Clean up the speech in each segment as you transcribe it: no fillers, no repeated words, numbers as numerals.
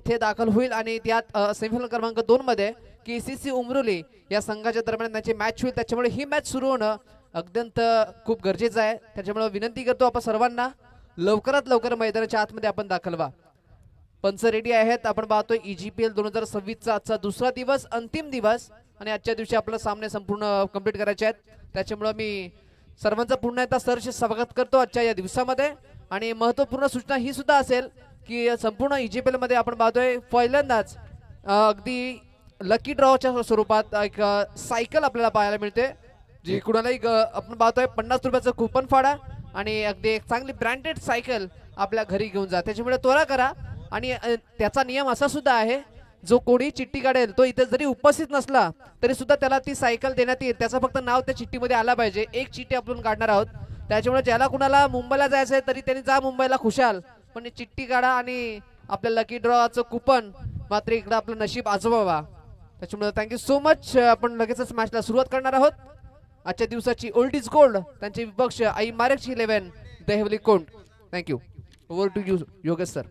इथे दाखल होईल आणि त्यात सेमीफायनल क्रमांक 2 मध्ये KCC उमरोली या संघाच्या दरम्यान त्यांची मॅच होईल. त्याच्यामुळे ही मॅच सुरू होणं अत्यंत खूप गरजेचं आहे. त्याच्यामुळे विनंती करतो आपण सर्वांना लवकरात लवकर मैदानाच्या आतमध्ये आपण दाखल व्हा. पंच रेडी आहेत. आपण पाहतोय EGPL 2026 चा आजचा दुसरा दिवस, अंतिम दिवस आणि आजच्या दिवशी आपले सामने संपूर्ण कंप्लीट करायचे आहेत. त्याच्यामुळे मी सर्वांचं पुन्हा एकदा सहर्ष स्वागत करतो आजच्या या दिवसामध्ये. आणि महत्त्वपूर्ण सूचना ही सुद्धा असेल की संपूर्ण EGPL मध्ये आपण पाहतोय पहिल्यांदाच अगदी लकी ड्रॉच्या स्वरूपात एक सायकल आपल्याला पाहायला मिळते, जी कुणालाही आपण पाहतोय 50 रुपयाचं कुपन फाडा आणि अगदी एक चांगली ब्रँडेड सायकल आपल्या घरी घेऊन जा. त्याच्यामुळे त्वरा करा. आणि त्याचा नियम असा सुद्धा आहे, जो कोणी चिठ्ठी काढेल तो इथे जरी उपस्थित नसला तरी सुद्धा त्याला ती सायकल देण्यात येईल. त्याचं फक्त नाव त्या चिठ्ठीमध्ये आला पाहिजे. एक चिठ्ठी आपण काढणार आहोत. त्याच्यामुळे ज्याला कुणाला मुंबईला जायचं आहे तरी त्यांनी जा मुंबईला खुशाल, पण चिठ्ठी काढा आणि आपल्या लकी ड्रॉचं कुपन मात्र इकडं आपलं नशीब आजमावा. त्याच्यामुळे थँक्यू सो मच. आपण लगेचच मॅचला सुरुवात करणार आहोत. आजच्या दिवसाची ओल्ड इज गोल्ड त्यांचे विपक्ष आई मारेक्स 11 देहवली कोंड. Thank you. Over to you Yogesh sir.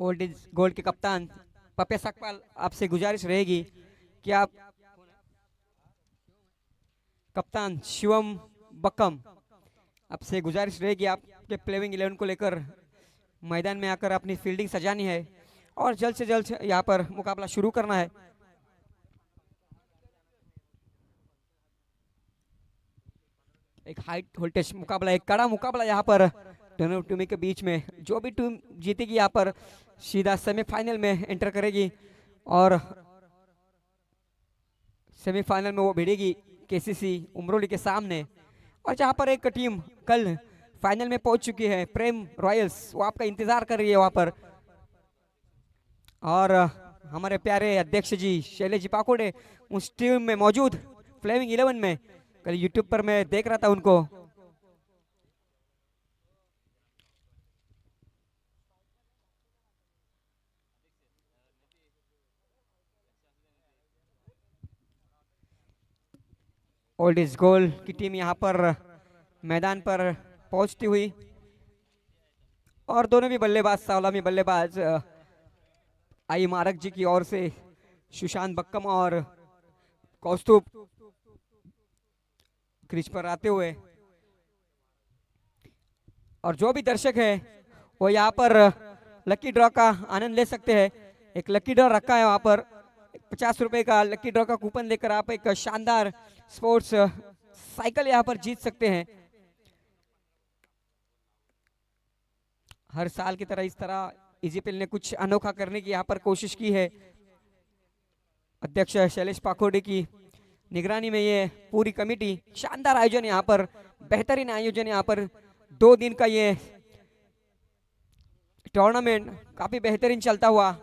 Old is Gold के कप्तान पप्पे सकपाल, आपसे गुजारिश रहेगी कि आप कप्तान शिवम बक्कम, आपसे गुजारिश रहेगी आपके प्लेइंग 11 को लेकर मैदान में आकर अपनी फील्डिंग सजानी है और जल्द से जल्द यहाँ पर मुकाबला शुरू करना है. एक हाइट वोल्टेज मुकाबला, एक कड़ा मुकाबला यहाँ पर दोनों टीमों के बीच में. जो भी टीम जीतेगी यहाँ पर सीधा सेमीफाइनल में एंटर करेगी और सेमीफाइनल में वो भिड़ेगी KCC उमरोली के सामने. और जहाँ पर एक टीम कल फाइनल में पहुंच चुकी है, प्रेम रॉयल्स, वो आपका इंतजार कर रही है वहाँ पर. और हमारे प्यारे अध्यक्ष जी शैलेश जी पाकोड़े उस टीम में मौजूद, प्लेइंग 11 में. कल यूट्यूब पर मैं देख रहा था उनको. ओल्ड इज गोल्ड की टीम यहाँ पर मैदान पर पहुंचती हुई और दोनों भी बल्लेबाज, सलामी बल्लेबाज आई मारक जी की ओर से सुशांत बक्कम और कौस्तुभ क्रीज पर आते हुए. और जो भी दर्शक है वो यहाँ पर लकी ड्रॉ का आनंद ले सकते हैं. एक लकी ड्रॉ रखा है वहाँ पर, 50 रुपए का लकी ड्रॉ का कूपन लेकर आप एक शानदार स्पोर्ट्स साइकिल यहाँ पर जीत सकते हैं. हर साल की तरह इस तरह EGPL ने कुछ अनोखा करने की यहाँ पर कोशिश की है. अध्यक्ष शैलेश पाखोड़े की निगरानी में ये पूरी कमेटी, शानदार आयोजन यहाँ पर, बेहतरीन आयोजन यहाँ पर. 2 दिन का ये टूर्नामेंट काफी बेहतरीन चलता हुआ.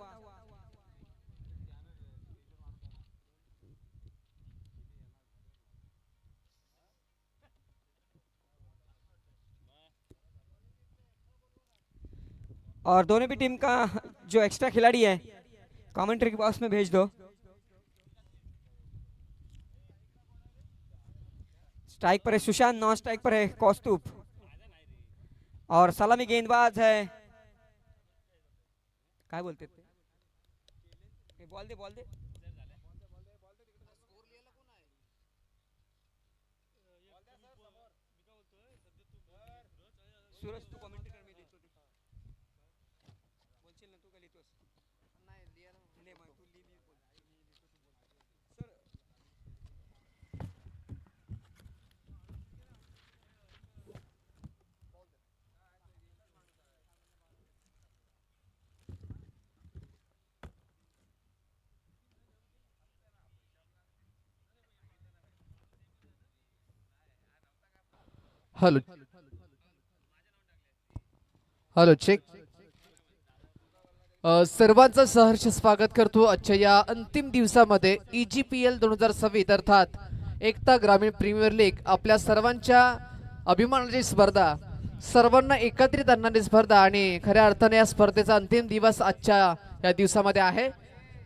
और दोनों भी टीम का जो एक्स्ट्रा खिलाड़ी है कमेंट्री के बॉक्स में भेज दो. स्ट्राइक पर है सुशांत, नॉन स्ट्राइक पर है कौस्तुभ और सलामी गेंदबाज है, क्या बोलते थे, बोल दे सूरज, तू कमेंट कर, मी देतो. बोलशील ना तू, का लिहितोस? नाही लिहा नाही, मग तू लिही, मी बोल. Hello hello check. सर्वांचं सहर्ष स्वागत करतो आजच्या या अंतिम दिवसामध्ये. EGPL 2026 अर्थात एकता ग्रामीण प्रीमियर लीग आपल्या सर्वांच्या अभिमानाची स्पर्धा, सर्वांना एकत्रित आणणारी स्पर्धा आणि खऱ्या अर्थाने या स्पर्धेचा अंतिम दिवस आजच्या या दिवसामध्ये आहे.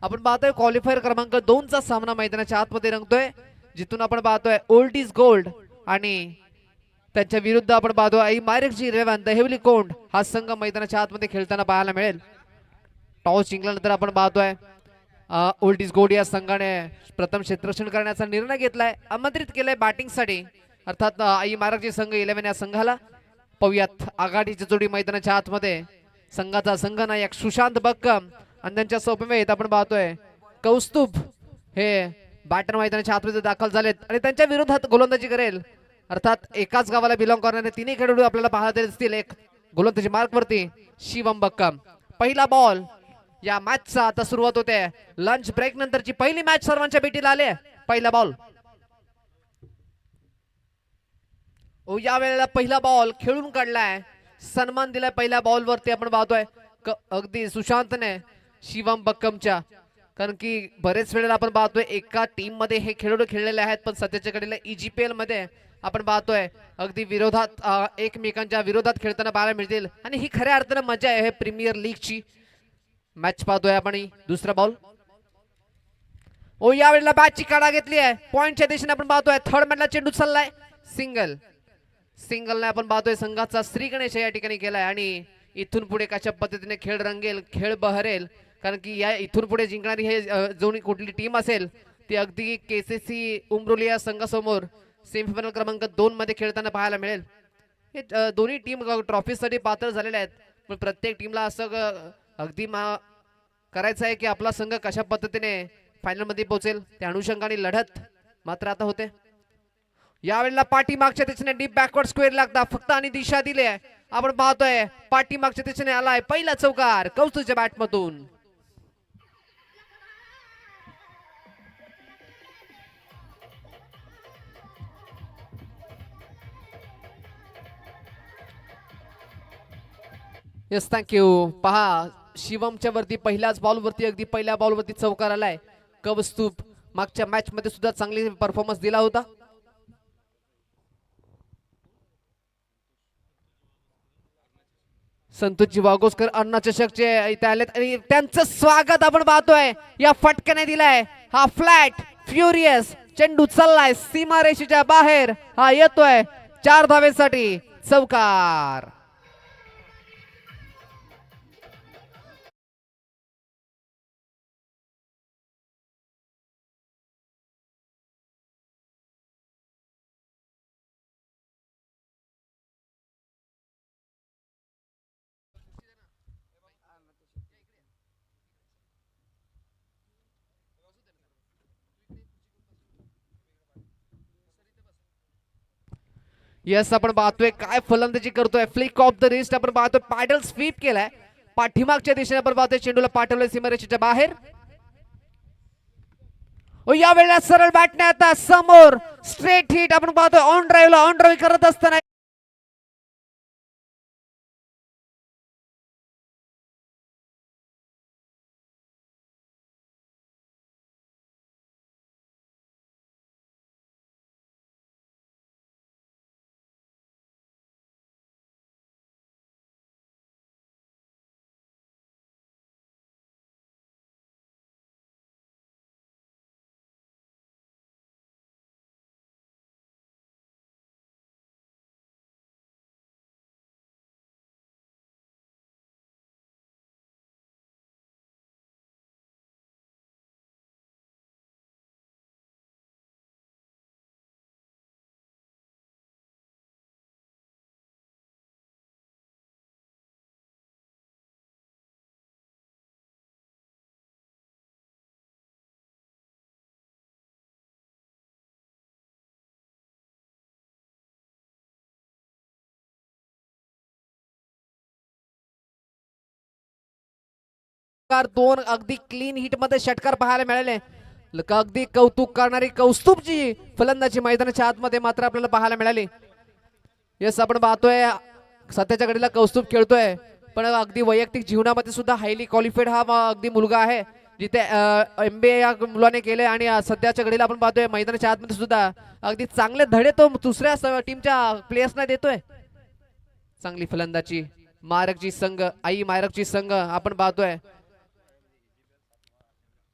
आपण पाहतोय क्वालिफायर क्रमांक 2 चा सामना मैदानाच्या आतमध्ये रंगतोय, जिथून आपण पाहतोय ओल्ड इज गोल्ड आणि त्यांच्या विरुद्ध आपण पाहतो आई मायरेक्सची 11 द हेवली कोंड हा संघ मैदानाच्या आतमध्ये खेळताना पाहायला मिळेल. टॉस जिंकल्यानंतर आपण पाहतोय ओल्ड इज गोल्ड या संघाने प्रथम क्षेत्ररक्षण करण्याचा निर्णय घेतलाय, आमंत्रित केलंय बॅटिंगसाठी. अर्थात आई मायरेक्सची संघ 11 या संघाला पाहूयात आघाडीची जोडी मैदानाच्या आतमध्ये. संघाचा संघनायक सुशांत बक्कम आणि त्यांच्या समवेत आपण पाहतोय कौस्तुभ हे बॅटर मैदानाच्या आतमध्ये दाखल झालेत आणि त्यांच्या विरोधात गोलंदाजी करेल. अर्थात एकाच गावाला बिलॉंग करणारे तिन्ही खेळाडू आपल्याला पाहता दिसतील. एक गोलंदाजी मार्कवरती शिवम बक्कम. पहिला बॉल या मॅचचा आता सुरुवात होते. लंच ब्रेक नंतरची पहिली मॅच सर्वांच्या भेटीला आले. पहिला बॉल या वेळेला पहिला बॉल खेळून काढलाय, सन्मान दिलाय पहिल्या बॉल वरती. आपण पाहतोय अगदी सुशांतने शिवम बक्कमच्या, कारण की बरेच वेळेला आपण पाहतोय एका टीम मध्ये हे खेळाडू खेळलेले आहेत, पण सध्याच्या घडीला EGPL मध्ये आपण पाहतोय अगदी विरोधात एकमेकांच्या विरोधात खेळताना पाहायला मिळतील आणि ही खऱ्या अर्थानं मजा आहे प्रीमियर लीगची. मॅच पाहतोय आपण. दुसरा बॉल या वेळेला बॅटची काढा घेतली आहे. पॉइंटच्या दिशेने आपण पाहतोय थर्ड मॅनला चेंडू चाललाय. सिंगलने आपण पाहतोय संघाचा श्री गणेश या ठिकाणी केलाय आणि इथून पुढे कशा पद्धतीने खेळ रंगेल, खेळ बहरेल, कारण की या इथून पुढे जिंकणारी हे जोडी कुठली टीम असेल ती अगदी KCC उमरोली या संघासमोर सेमीफायनल क्रमांक 2 मध्ये खेळताना पाहायला मिळेल. हे दोन्ही टीम ट्रॉफीसाठी पात्र झालेल्या आहेत, पण प्रत्येक टीमला असं अगदी करायचं आहे की आपला संघ कशा पद्धतीने फायनल मध्ये पोहोचेल त्या अनुषंगाने लढत मात्र आता होते. यावेळेला पाठीमागच्या दिशेने डीप बॅकवर्ड स्क्वेअर लागता फक्त आणि दिशा दिली आहे. आपण पाहतोय पाठीमागच्या दिशेने आलाय पहिला चौकार कौस्तुभच्या बॅटमधून. Yes thank you. पहा शिवमच्या वरती पहिल्याच बॉल वरती अगदी पहिल्या बॉल वरती चौकार आलाय. कौस्तुभ मागच्या मॅच मध्ये सुद्धा चांगली परफॉर्मन्स दिला होता. संतोषजी वाघोसकर अण्णा चषकचे इथे आलेत आणि त्यांचं स्वागत आपण पाहतोय. या फटक्याने दिलाय हा फ्लॅट फ्युरियस चेंडू चाललाय सीमारेषेच्या बाहेर. हा येतोय 4 धावेसाठी चौकार. यस आपण पाहतोय काय फलंदाजी करतोय. फ्लिक ऑफ द रिस्ट आपण पाहतोय. पॅडल स्वीप केलाय पाठीमागच्या दिशेने. आपण पाहतोय चेंडूला पाठवलंय सीमारेषेच्या बाहेर. या वेळेला सरळ बॅटने आता समोर स्ट्रेट हिट आपण पाहतोय. ऑन ड्राईव्ह करत असताना दोन अगदी क्लीन हिट मध्ये षटकार पाहायला मिळाले. अगदी कौतुक करणारी कौस्तुभची फलंदाजी मैदानाच्या आतमध्ये मात्र आपल्याला पाहायला मिळाली. यस आपण पाहतोय सध्याच्या घडीला कौस्तुभ खेळतोय, पण अगदी वैयक्तिक जीवनामध्ये सुद्धा हायली क्वालिफाईड हा अगदी मुलगा आहे, जिथे MBA या मुलाने केले आणि सध्याच्या घडीला आपण पाहतोय मैदानाच्या आतमध्ये सुद्धा अगदी चांगले धडे तो दुसऱ्या टीमच्या प्लेयर्सना देतोय. चांगली फलंदाजी मायरकची संघ आई मायरकची संघ आपण पाहतोय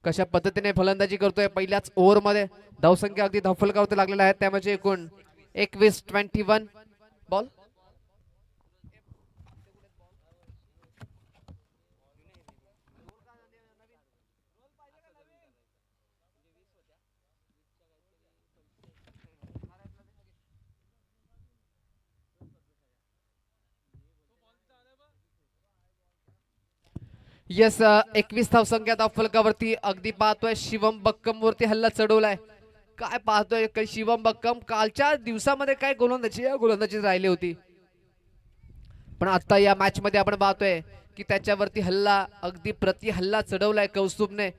कशा पद्धतीने फलंदाजी करतोय. पहिल्याच ओव्हर मध्ये धावसंख्या अगदी धावफलकावरती लागलेल्या आहेत, त्यामध्ये एकूण 21-21 बॉल. यस 21 धावसंख्या धाव फलकावरती. अगदी पाहतोय शिवम बक्कम वरती हल्ला चढवलाय. काय पाहतोय काही शिवम बक्कम कालच्या दिवसामध्ये काय गोलंदाजी राहिली होती, पण आता या मॅच मध्ये आपण पाहतोय की त्याच्यावरती हल्ला अगदी प्रति हल्ला चढवलाय कौस्तुभने.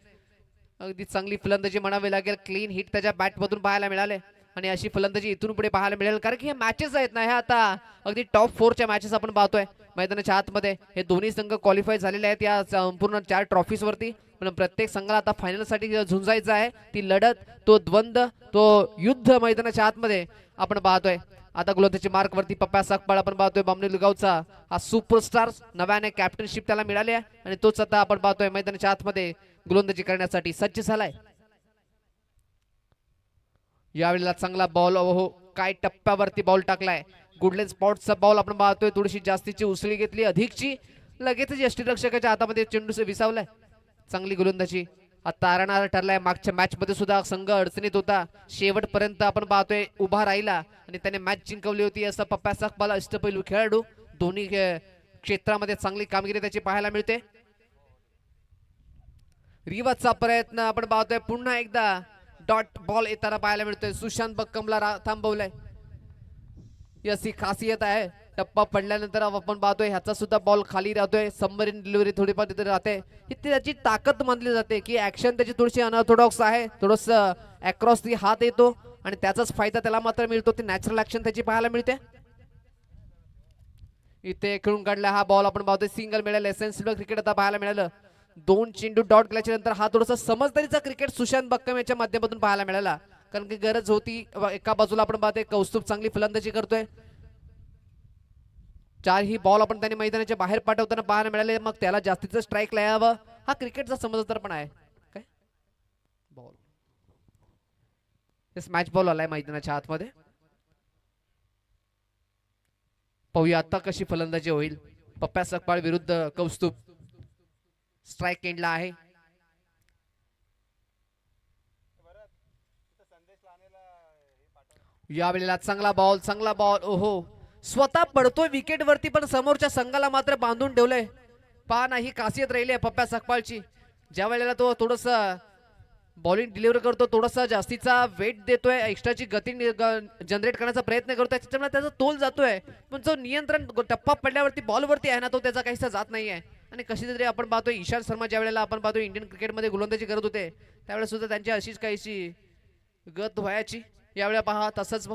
अगदी चांगली फलंदाजी म्हणावी लागेल. क्लीन हिट त्याच्या बॅट मधून पाहायला मिळाले आणि अशी फलंदाजी इथून पुढे पाहायला मिळेल, कारण की हे मॅचेस आहेत ना, हे आता अगदी टॉप 4च्या मॅचेस आपण पाहतोय मैदानाच्या आतमध्ये. हे दोन्ही संघ क्वालिफाय झालेले आहेत या संपूर्ण 4 ट्रॉफीज वरती, पण प्रत्येक संघाला आता फायनल साठी झुंजायचं आहे. ती लढत, तो द्वंद्व, तो युद्ध मैदानाच्या आतमध्ये आपण पाहतोय. आता गोलंदाजी मार्क वरती पप्पा सकपाळ आपण पाहतोय. बामणी गावचा हा सुपरस्टार, नव्याने कॅप्टनशिप त्याला मिळाली आहे आणि तोच आता आपण पाहतोय मैदानाच्या आतमध्ये गोलंदाजी करण्यासाठी सज्ज झालाय. यावेळेला चांगला बॉल. हो, काय टप्प्यावरती बॉल टाकलाय. गुडलेन स्पॉटचा बॉल आपण पाहतोय. थोडीशी जास्तीची उसळी घेतली अधिकची, लगेचच यष्टीरक्षकाच्या हातामध्ये चेंडू विसावलाय. चांगली गोलंदाजी आता तारणारा ठरलाय. मागच्या मॅच मध्ये सुद्धा संघ अडचणीत होता, शेवटपर्यंत आपण पाहतोय उभा राहिला आणि त्याने मॅच जिंकवली होती. असं पप्पा सकपाळ अष्टपैलू खेळाडू, दोन्ही क्षेत्रामध्ये चांगली कामगिरी त्याची पाहायला मिळते. रिवाजचा प्रयत्न आपण पाहतोय. पुन्हा एकदा डॉट बॉल येताना पाहायला मिळतोय. सुशांत बक्कमला थांबवलंय. अशी खासियत आहे. टप्पा पडल्यानंतर आपण पाहतोय ह्याचा सुद्धा बॉल खाली राहतोय. सबमरीन डिलिव्हरी थोडीफार तिथे राहते. ही त्याची ताकद मानली जाते की ऍक्शन त्याची थोडीशी अनऑर्थोडॉक्स आहे, थोडस अक्रॉस ती हात येतो आणि त्याचाच फायदा त्याला मात्र मिळतो. ती नॅचरल ऍक्शन त्याची पाहायला मिळते. इथे खेळून काढला हा बॉल आपण पाहतोय. सिंगल मिळालं. एसेन्स क्रिकेट आता पाहायला मिळालं. 2 चेंडू डॉट केल्याच्या नंतर हा थोडासा समजदारीचा क्रिकेट सुशांत बक्कम याच्या माध्यमातून पाहायला मिळाला, कारण की गरज होती. एका बाजूला आपण पाहतोय कौस्तुभ चांगली फलंदाजी करतोय. 4 ही बॉल आपण त्याने मैदानाच्या बाहेर पाठवताना पाहायला मिळाले, मग त्याला जास्तीचं स्ट्राईक लावावं हा क्रिकेटचा समजदारपणा आहे. काय बॉल मॅच बॉल आलाय मैदानाच्या आतमध्ये. पाहूया आता कशी फलंदाजी होईल. पप्पा सकपाळ विरुद्ध कौस्तुभ. स्ट्राइक एंडला आहे. यावेळेला चांगला बॉल. ओहो, स्वतः पडतोय विकेट वरती, पण समोरच्या संघाला मात्र बांधून ठेवलंय. पहा ना, ही खासियत राहिली आहे पप्पा सकपाळची. ज्या वेळेला तो थोडस बॉलिंग डिलिव्हर करतो, थोडासा जास्तीचा वेट देतोय, एक्स्ट्राची गती जनरेट करण्याचा प्रयत्न करतोय, त्याच्यामुळे त्याचा तोल जातोय, पण जो नियंत्रण टप्पा पडल्यावरती बॉलवरती आहे ना, तो त्याचा काहीसा जात नाहीये. आणि कशी तरी आपण पाहतोय ईशांत शर्मा ज्या वेळेला आपण पाहतोय इंडियन क्रिकेटमध्ये गोलंदाजी करत होते, त्यावेळेस सुद्धा त्यांची अशीच काहीशी गत व्हायची. यावेळेला पहा तसंच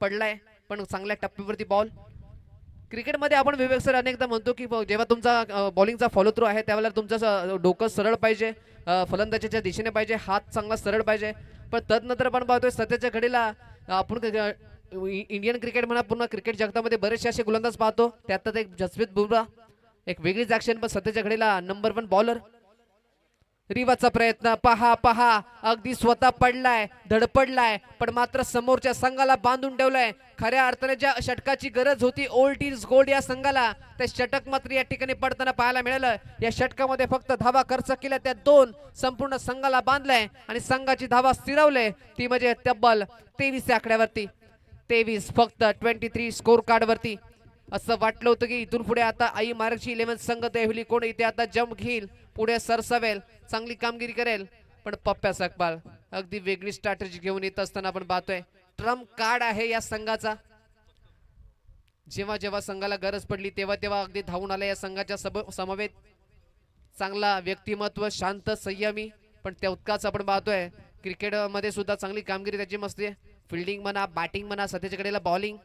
पडलाय, पण चांगल्या टप्प्यावरती बॉल. क्रिकेटमध्ये आपण विवेक सर अनेकदा म्हणतो की जेव्हा तुमचा बॉलिंगचा फॉलो थ्रू आहे त्यावेळेला तुमचं डोकं सरळ पाहिजे, फलंदाजीच्या दिशेने पाहिजे, हात चांगला सरळ पाहिजे. पण तदनंतर आपण पाहतोय सध्याच्या घडीला आपण इंडियन क्रिकेट म्हणा पूर्ण क्रिकेट जगतामध्ये बरेचसे असे गोलंदाज पाहतो. त्यात एक जसप्रीत बुमराह, एक वेगळीच ऍक्शन, पण सध्याच्या घडीला नंबर 1 बॉलर. रिवाचा प्रयत्न पहा अगदी स्वतः पडलाय, धडपडलाय, पण मात्र समोरच्या संघाला बांधून ठेवलाय. खऱ्या अर्थाने ज्या षटकाची गरज होती ओल्ड इज गोल्ड या संघाला, ते षटक मात्र या ठिकाणी पडताना पाहायला मिळालं. या षटकामध्ये फक्त धावा खर्च केल्या त्या 2, संपूर्ण संघाला बांधलाय आणि संघाची धावा स्थिरवले ती म्हणजे तब्बल 23 आकड्यावरती. 23 फक्त 23 स्कोर कार्ड वरती. असं वाटलं होतं की इथून पुढे आता आई महाराष्ट्र 11 संघ देहली कोण इथे आता जंप घेईल, पुढे सरसावेल, चांगली कामगिरी करेल. पण पप्पा सकपाळ अगदी वेगळी स्ट्रॅटेजी घेऊन येत असताना आपण पाहतोय ट्रम्प कार्ड आहे या संघाचा. जेव्हा जेव्हा संघाला गरज पडली तेव्हा तेव्हा अगदी धावून आला या संघाच्या समवेत. चांगला व्यक्तिमत्व, शांत, संयमी, पण तितकाच आपण पाहतोय क्रिकेटमध्ये सुद्धा चांगली कामगिरी त्याची मस्त आहे. फिल्डिंग म्हणा, बॅटिंग म्हणा, सध्याच्या कडेला बॉलिंग,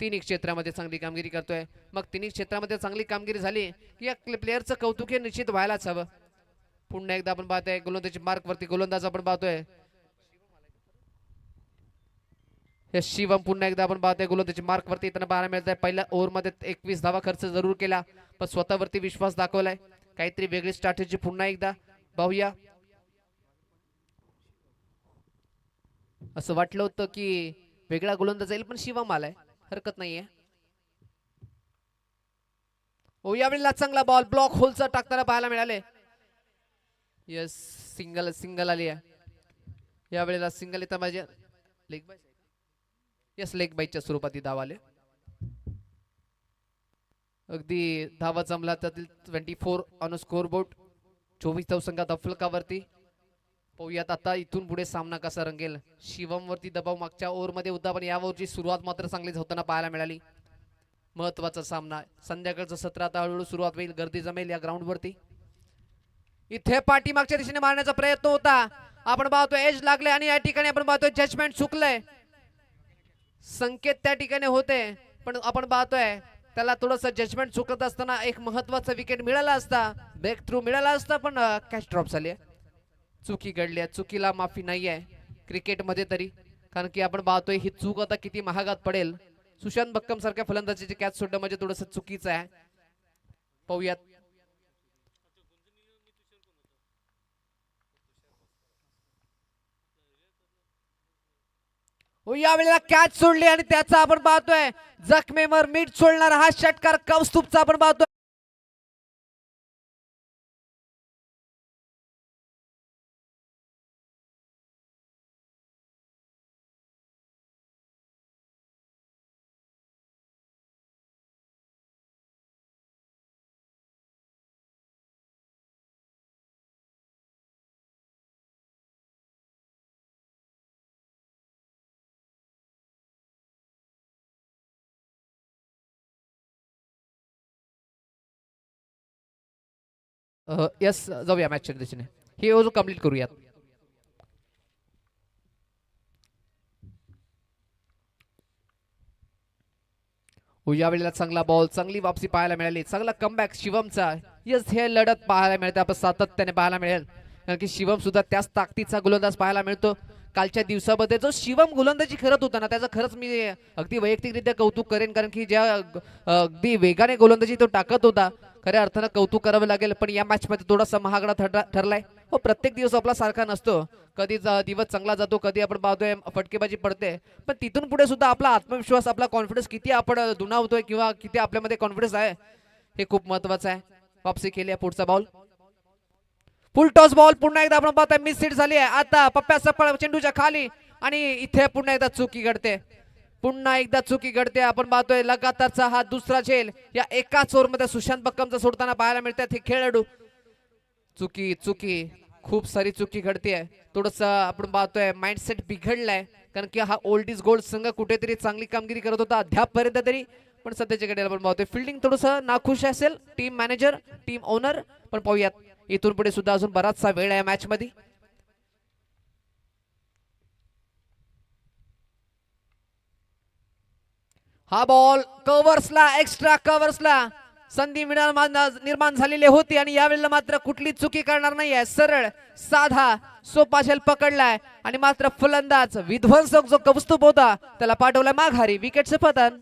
तिन्ही क्षेत्रामध्ये चांगली कामगिरी करतोय. मग तिन्ही क्षेत्रामध्ये चांगली कामगिरी झाली की या प्लेयरचं कौतुक हे निश्चित व्हायलाच हवं. पुन्हा एकदा आपण पाहतोय गोलंदाजी मार्क वरती गोलंदाज आपण पाहतोय हे शिवम. पुन्हा एकदा आपण पाहतोय गोलंदाजी मार्क वरती येताना पाहायला मिळत आहे. पहिल्या ओव्हरमध्ये 21 धावा खर्च जरूर केला, पण स्वतःवरती विश्वास दाखवलाय. काहीतरी वेगळी स्ट्रॅटेजी पुन्हा एकदा पाहूया. असं वाटलं होतं की वेगळा गोलंदाज जाईल पण शिवम आलाय, हरकत नाहीये. ओ यावेळेला चांगला बॉल ब्लॉक होलचा टाकताना पाहायला मिळाले. यस, सिंगल सिंगल आली आहे यावेळेला. सिंगल येता पाहिजे. लेग बाय, यस, लेग बायच्या स्वरूपात ही धाव आले. अगदी धावा जमला त्यातील 24 ऑन स्कोर बोर्ड. 24 धावसंख्या फलकावरती. पाहूयात आता इथून पुढे सामना कसा रंगेल. शिवम वरती दबाव मागच्या ओव्हरमध्ये होता पण यावरची सुरुवात मात्र चांगलीच होताना पाहायला मिळाली. महत्वाचा सामना, संध्याकाळचं सत्र आता हळूहळू सुरुवात होईल. गर्दी जमेल या ग्राउंड वरती. इथे पाठीमागच्या दिशेने मारण्याचा प्रयत्न होता. आपण पाहतोय एज लागले आणि या ठिकाणी आपण पाहतोय जजमेंट चुकलंय. संकेत त्या ठिकाणी होते पण आपण पाहतोय त्याला थोडंसं जजमेंट चुकत असताना एक महत्वाचा विकेट मिळाला असता, ब्रेक थ्रू मिळाला असता पण कॅच ड्रॉप झाली. चुकी घडली आहे, चुकीला माफी नाही आहे क्रिकेटमध्ये तरी. कारण की आपण पाहतोय ही चूक आता किती महागात पडेल. सुशांत बक्कम सारख्या फलंदाजीची कॅच सोडणं म्हणजे थोडंसं चुकीचं आहे. पाहूयात. हो यावेळेला कॅच सोडली आणि त्याचा आपण पाहतोय जखमेवर मीठ सोडणारा हा षटकार कौस्तुभचा आपण पाहतोय. यस, जाऊया मॅचच्या दिशेने. हे ओव्हर कंप्लीट करूयात. यावेळेला चांगला बॉल, चांगली वापसी पाहायला मिळाली. चांगला कमबॅक शिवमचा. यस, हे लढत पाहायला मिळते आपण सातत्याने पाहायला मिळेल. कारण की शिवम सुद्धा त्याच ताकदीचा गोलंदाज पाहायला मिळतो. कालच्या दिवसामध्ये जो शिवम गोलंदाजी करत होता ना त्याचं खरंच मी अगदी वैयक्तिकरित्या कौतुक करेन. कारण की ज्या अगदी वेगाने गोलंदाजी तो टाकत होता खऱ्या अर्थानं कौतुक करावं लागेल. पण या मॅच मध्ये थोडासा महागडा ठरलाय. हो, प्रत्येक दिवस आपला सारखा नसतो. कधी दिवस चांगला जातो, कधी आपण पाहतोय फटकेबाजी पडते. पण तिथून पुढे सुद्धा आपला आत्मविश्वास, आपला कॉन्फिडन्स किती आपण दुणावतोय किंवा किती आपल्यामध्ये कॉन्फिडन्स आहे हे खूप महत्वाचं आहे. वापसी केली आहे. पुढचा बॉल, फुल टॉस बॉल. पुन्हा एकदा आपण पाहतोय मिस हिट झाली आहे. आता पप्प्या सपळ चेंडूच्या खाली आणि इथे पुन्हा एकदा चुकी घडते. पुन्हा एकदा चुकी घडते. आपण पाहतोय लगातारचा हा दुसरा झेल या एकाच ओव्हरमध्ये सुशांत बक्कमचा सोडताना पाहायला मिळतात हे खेळाडू. चुकी चुकी खूप सारी चुकी घडते. थोडस आपण पाहतोय माइंडसेट बिघडलाय. कारण की हा ओल्ड इज गोल्ड संघ कुठेतरी चांगली कामगिरी करत होता अद्यापपर्यंत तरी. पण सध्याच्या घडीला आपण पाहतोय फिल्डिंग थोडस नाखुश असेल टीम मॅनेजर, टीम ओनर. पण पाहूयात इथून पुढे सुद्धा अजून बराचसा वेळ आहे मॅच मध्ये. हा बॉल कव्हर्सला, एक्स्ट्रा कव्हर्सला संधी निर्माण झालेली होती आणि यावेळेला मात्र कुठली चुकी करणार नाहीये. सरळ साधा सोपा झेल पकडलाय आणि मात्र फलंदाज विध्वंसक जो कौस्तुभ होता त्याला पाठवला माघारी. विकेटचे पतन.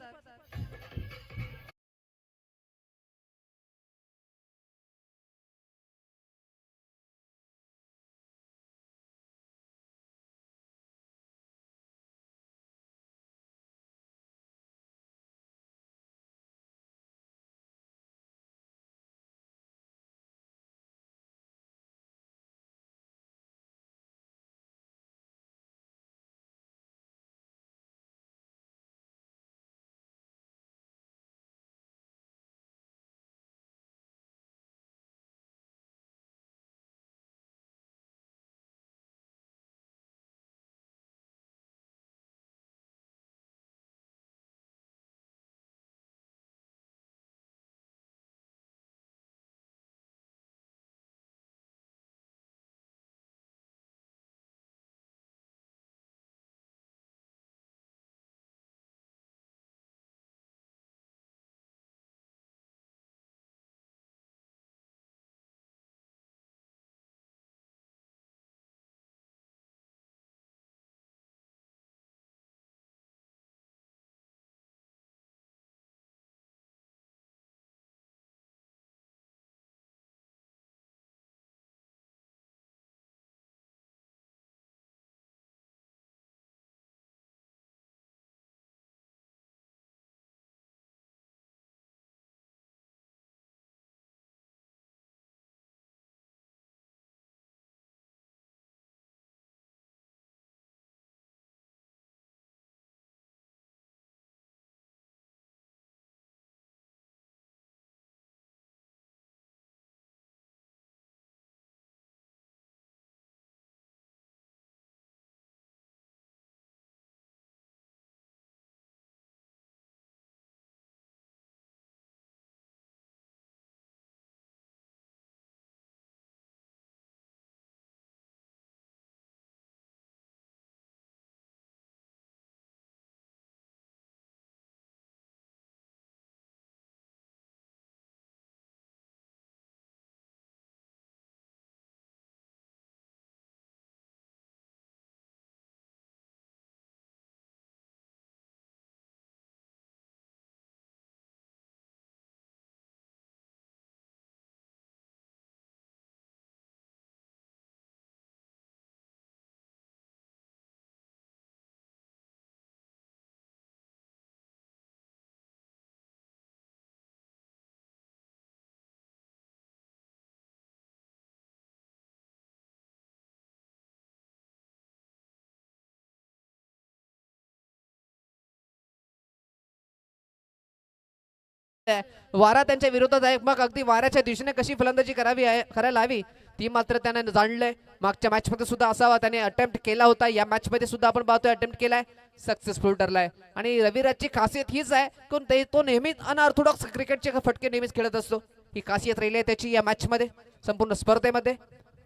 वारा त्यांच्या विरोधात आहे. मग अगदी वाऱ्याच्या दिशेने कशी फलंदाजी करायला हवी ती मात्र त्याने जाणलंय. मागच्या मॅच मध्ये सुद्धा असावा त्याने अटेम्प्ट केला होता. या मॅच मध्ये सुद्धा आपण पाहतोय अटेम्प्ट केलाय, सक्सेसफुल ठरलाय. आणि रविराजची खासियत हीच आहे की तो नेहमीच अनऑर्थोडॉक्स क्रिकेटचे फटके नेहमीच खेळत असतो. ही खासियत राहिली आहे त्याची या मॅच मध्ये, संपूर्ण स्पर्धेमध्ये.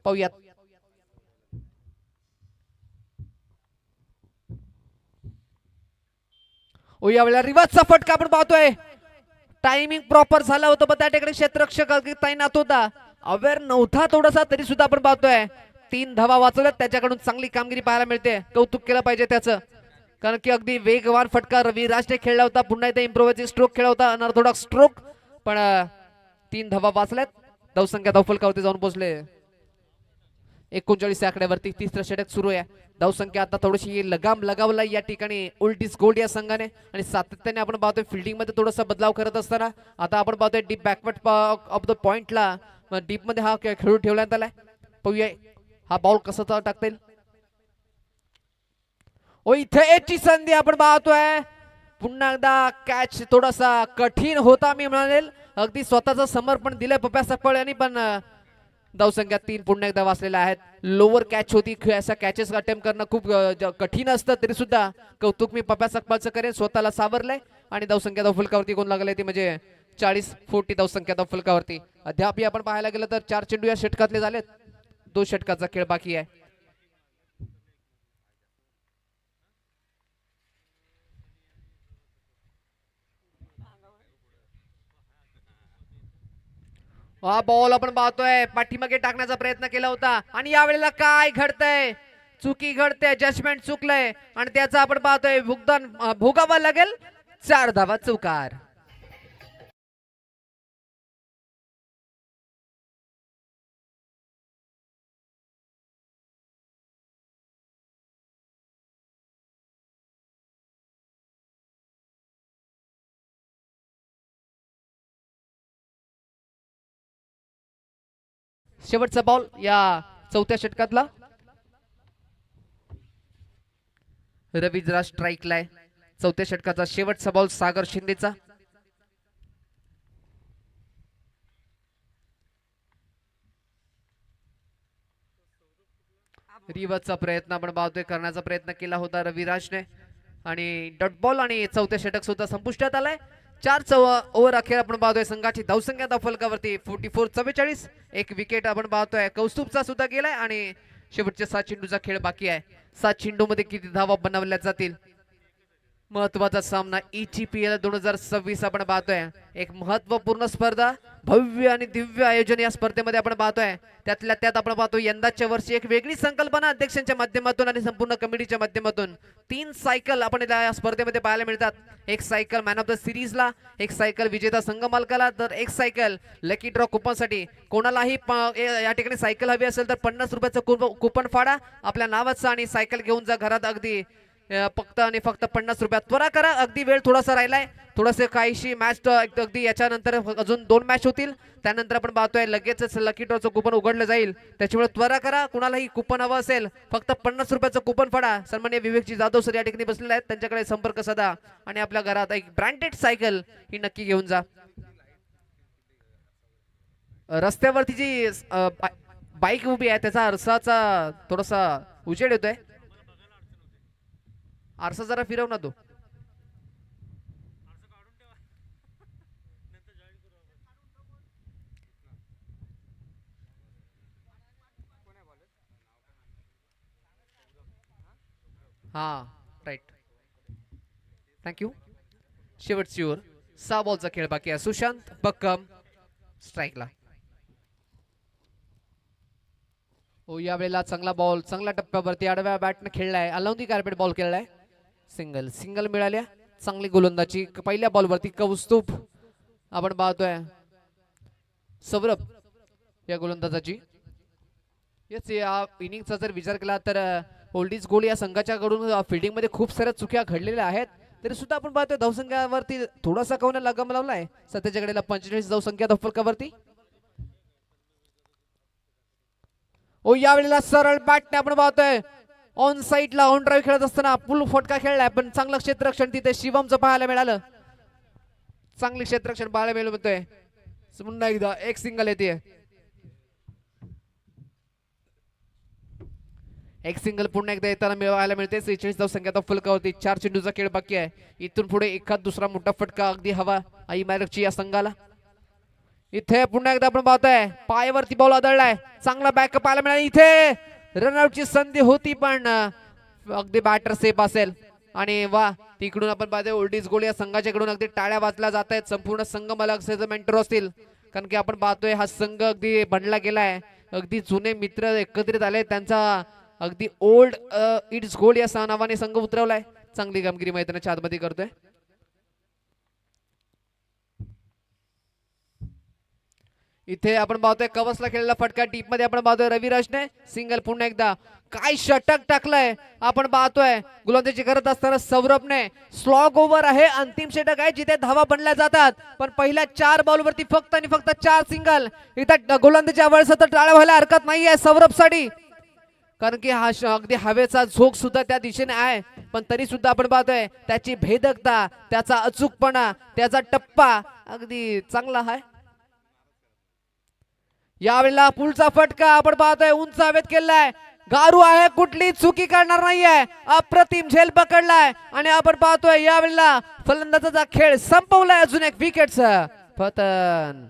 पाहूयात. यावेळेला रिवर्सचा फटका आपण पाहतोय. टायमिंग प्रॉपर झालं होतं पण त्या ठिकाणी क्षेत्ररक्षक तैनात होता, अवेअर नव्हता थोडासा, तरी सुद्धा आपण पाहतोय 3 धावा वाचवल्यात. त्याच्याकडून चांगली कामगिरी पाहायला मिळते, कौतुक केलं पाहिजे त्याचं. कारण की अगदी वेगवान फटका रविराजने खेळला होता. पुन्हा एकदा इम्प्रोवायझिंग स्ट्रोक खेळला होता, अनऑर्थोडॉक्स स्ट्रोक, पण 3 धावा वाचल्यात. धावसंख्या धावफलकावरती जाऊन पोहोचले 39 या आकड्यावरती. तिसरं षटक सुरू आहे. धावसंख्या आता थोडीशी लगाम लगावला या ठिकाणी उलटीस गोल्ड या संघाने. आणि सातत्याने आपण पाहतोय फिल्डिंग मध्ये थोडासा बदलाव करत असताना आता आपण पाहतोय डीप बॅकवर्ड ऑफ द पॉइंटला डीप मध्ये हा खेळून ठेवण्यात आलाय. पाहूया हा बॉल कसा टाकता येईल. इथे याची संधी आपण पाहतोय. पुन्हा एकदा कॅच थोडासा कठीण होता मी म्हणेल. अगदी स्वतःचं समर्पण दिलंय पप्या सकपाळ यांनी, पण धावसंख्या 3 पुन्हा एकदा वाचलेल्या आहेत. लोअर कॅच होती, असा कॅचेस अटेम्प्ट करणं खूप कठीण असतं, तरी सुद्धा कौतुक मी पप्या सकपाळचं करेन. स्वतःला सावरलंय आणि धावसंख्या धावफलकावरती कोण लागले ती म्हणजे 40-40 धावसंख्या धावफलकावरती. अद्याप आपण पाहायला गेलं तर 4 चेंडू या षटकातले झालेत, 2 षटकाचा खेळ बाकी आहे. हा बॉल आपण पाहतोय पाठीमागे टाकण्याचा प्रयत्न केला होता आणि यावेळेला काय घडतंय, चुकी घडते, जजमेंट चुकलंय आणि त्याचा आपण पाहतोय भुगतान भोगावं लागेल. 4 धावा चुकार. शेवटचा बॉल या 4थ्या षटकातला. रवींद्र स्ट्राईकला आहे. 4थ्या षटकाचा शेवटचा बॉल सागर शिंदेचा. रिवर्सचा प्रयत्न आपण पाहतोय, करण्याचा प्रयत्न केला होता रविराजने आणि डॉट बॉल. आणि 4थं षटक सुद्धा संपुष्टात आलाय. 4 ओव्हर अखेर आपण पाहतोय संघाची धावसंख्या धावफलकावरती 44-44. 1 विकेट आपण पाहतोय कौस्तुभचा सुद्धा गेलाय आणि शेवटच्या 7 चेंडूचा खेळ बाकी आहे. 7 चेंडू मध्ये किती धावा बनवल्या जातील. महत्वाचा सामना ECPL 2026 आपण पाहतोय. एक महत्वपूर्ण स्पर्धा, भव्य आणि दिव्य आयोजन या स्पर्धेमध्ये आपण पाहतोय. त्यातल्या त्यात आपण पाहतो यंदाच्या वर्षी एक वेगळी संकल्पना अध्यक्षांच्या माध्यमातून आणि संपूर्ण कमिटीच्या माध्यमातून. 3 सायकल आपण या स्पर्धेमध्ये पाहायला मिळतात. एक सायकल मॅन ऑफ द सिरीजला, एक सायकल विजेता संघ मालकाला, तर एक सायकल लकी ड्रॉ कुपनसाठी. कोणालाही या ठिकाणी सायकल हवी असेल तर 50 रुपयाचं कुपन फाडा आपल्या नावाचं आणि सायकल घेऊन जा घरात. अगदी फक्त आणि फक्त 50 रुपयात. त्वरा करा, अगदी वेळ थोडासा राहिलाय. थोडंसं काहीशी मॅच अगदी याच्यानंतर अजून 2 मॅच होतील. त्यानंतर आपण पाहतोय लगेचच लकी ड्रॉचं कुपन उघडलं जाईल. त्याच्यामुळे त्वरा करा. कुणालाही कुपन हवं असेल फक्त 50 रुपयाचं कुपन फाडा. सन्माननीय विवेकजी जाधव सर या ठिकाणी बसलेले आहेत, त्यांच्याकडे संपर्क साधा आणि आपल्या घरात एक ब्रँडेड सायकल ही नक्की घेऊन जा. रस्त्यावरती जी बाईक उभी आहे त्याचा आरसाचा थोडासा उजेड येतोय. आरसा जरा फिरव ना तो. हा राईट, थँक्यू. शेवटची ओव्हर, 6 बॉलचा खेळ बाकी आहे. सुशांत बक्कम स्ट्राईकला. यावेळेला चांगला बॉल, चांगल्या टप्प्यावरती आडव्या बॅटने खेळलाय. अलाउंदी कार्पेट बॉल खेळलाय. सिंगल मिळाल्या. चांगली गोलंदाजी पहिल्या बॉलवरती. कौस्तुभ आपण पाहतोय सौरभ या गोलंदाजाची. याच या इनिंगचा जर विचार केला तर ओल्डीज गोल्ड या संघाच्याकडून फिल्डिंग मध्ये खूप साऱ्या चुक्या घडलेल्या आहेत, तरी सुद्धा आपण पाहतोय धावसंख्यावरती थोडासा कवना लगाम लावलाय. सध्याच्या घडीला 45 धावसंख्या धावफलकावरती. यावेळेला सरळ बॅटने आपण पाहतोय ऑन साईडला ऑन ड्राईव्ह खेळत असताना फुल फटका खेळलाय, पण चांगलं क्षेत्ररक्षण तिथे शिवमचं पाहायला मिळालं. चांगली क्षेत्ररक्षण पाहायला मिळू म्हणतोय. पुन्हा एकदा एक सिंगल येते. एक सिंगल पुन्हा एकदा येताना मिळवायला मिळते. 46 धावसंख्या फलकावरती 4 चेंडूचा खेळ बाकी आहे. इथून पुढे एखाद दुसरा मोठा फटका अगदी हवा आई मॅरकची या संघाला. इथे पुन्हा एकदा आपण पाहतोय पायावरती बॉल आदळलाय. चांगला बॅकअप पाहायला मिळाला. इथे रनआउटची संधी होती पण अगदी बॅटर सेफ असेल. आणि वा तिकडून आपण पाहतोय ओल्डीज गोल या संघाच्याकडून अगदी टाळ्या वाजल्या जात आहेत. संपूर्ण संघ मला अक्षरशः मेंटर असतील कारण की आपण पाहतोय हा संघ अगदी बनला गेलाय. अगदी जुने मित्र एकत्रित आले. त्यांचा अगदी ओल्ड इट्स गोल्ड या नावाने संघ उतरवलाय. चांगली कामगिरी मैदानाच्या आतमध्ये करतोय. इथे आपण पाहतोय कवसला खेळलेला फटका टीप मध्ये आपण पाहतोय रविराजने सिंगल पुन्हा एकदा काय षटक टाकलंय. आपण पाहतोय गोलंदाजी करत असताना सौरभने स्लॉग ओव्हर आहे. अंतिम षटक आहे जिथे धावा बनल्या जातात पण पहिल्या 4 बॉलवरती फक्त आणि फक्त 4 सिंगल. इथं गोलंदाजी सतत टाळ्या व्हायला हरकत नाहीये सौरभसाठी कारण की हा अगदी हवेचा झोक सुद्धा त्या दिशेने आहे. पण तरी सुद्धा आपण पाहतोय त्याची भेदकता, त्याचा अचूकपणा, त्याचा टप्पा अगदी चांगला आहे. यावेळेला पुढचा फटका आपण पाहतोय उंच हवेत केलाय. गारू आहे कुठली चुकी करणार नाहीये. अप्रतिम झेल पकडलाय आणि आपण पाहतोय यावेळेला फलंदाजाचा खेळ संपवलाय. अजून एक विकेटचं पतन.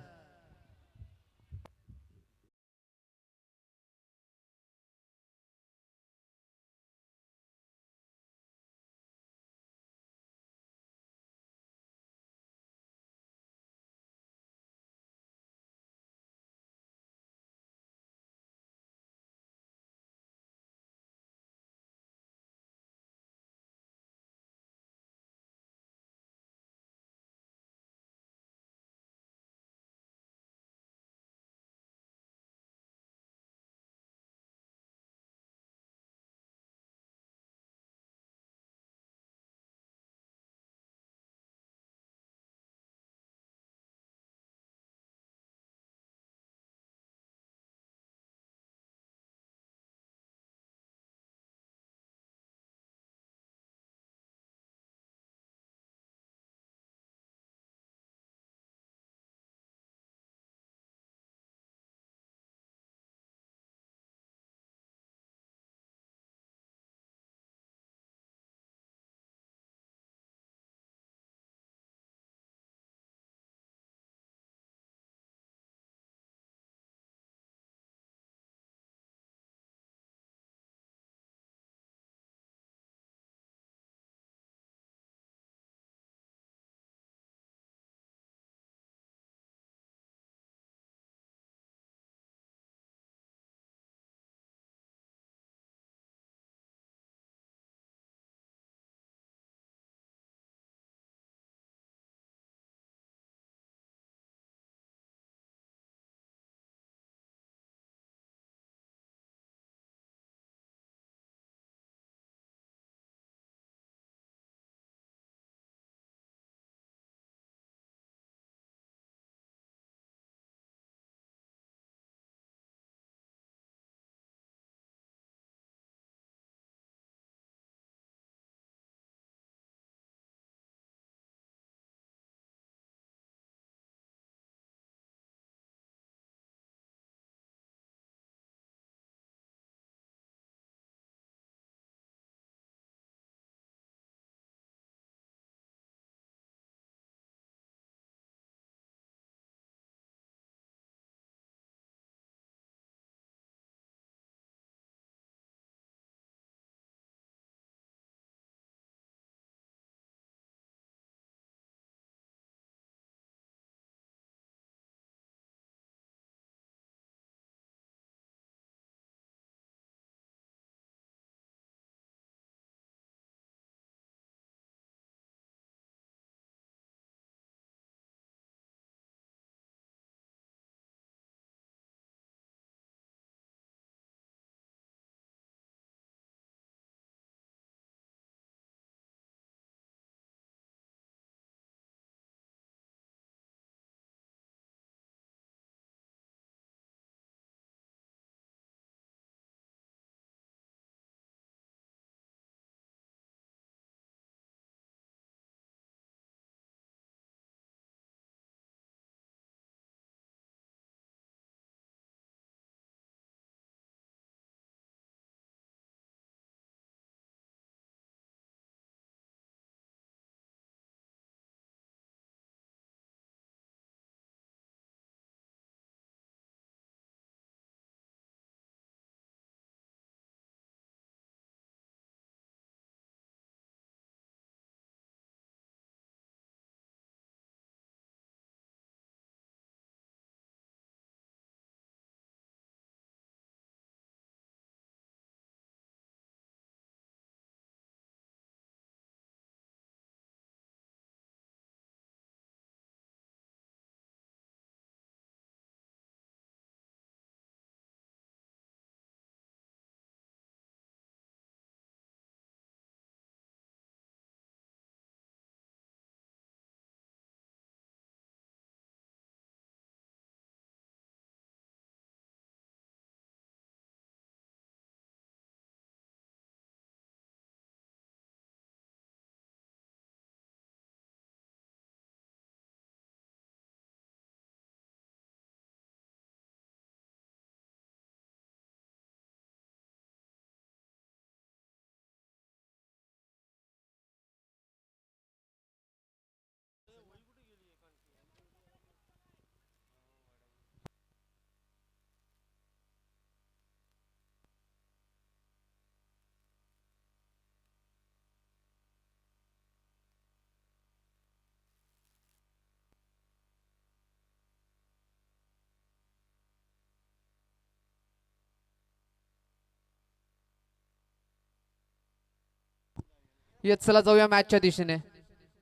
येत चला जाऊया मॅचच्या दिशेने.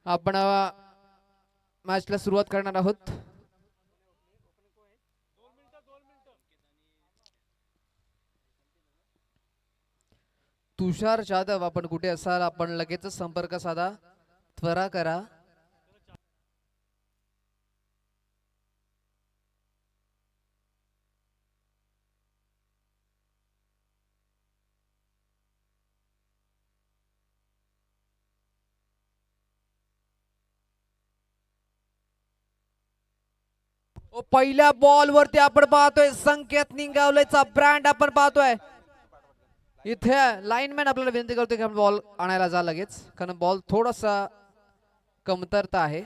आपण मॅचला सुरुवात करणार आहोत. तुषार जाधव, आपण कुठे असाल आपण लगेच संपर्क साधा, त्वरा करा. पहिल्या बॉल वरती आपण पाहतोय संकेत निंगावलेचा ब्रँड आपण पाहतोय. इथे लाईनमॅन आपल्याला विनंती करतोय की बॉल आणायला जा लगेच, कारण बॉल थोडासा कमतरता आहे.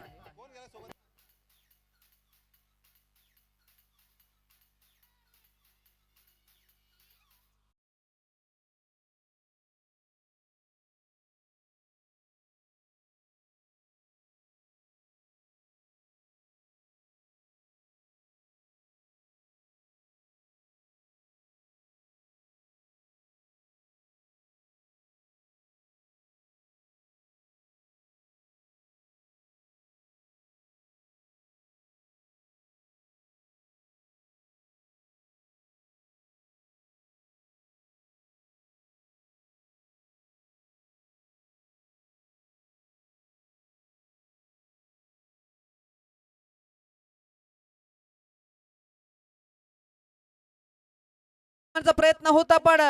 प्रयत्न होता पण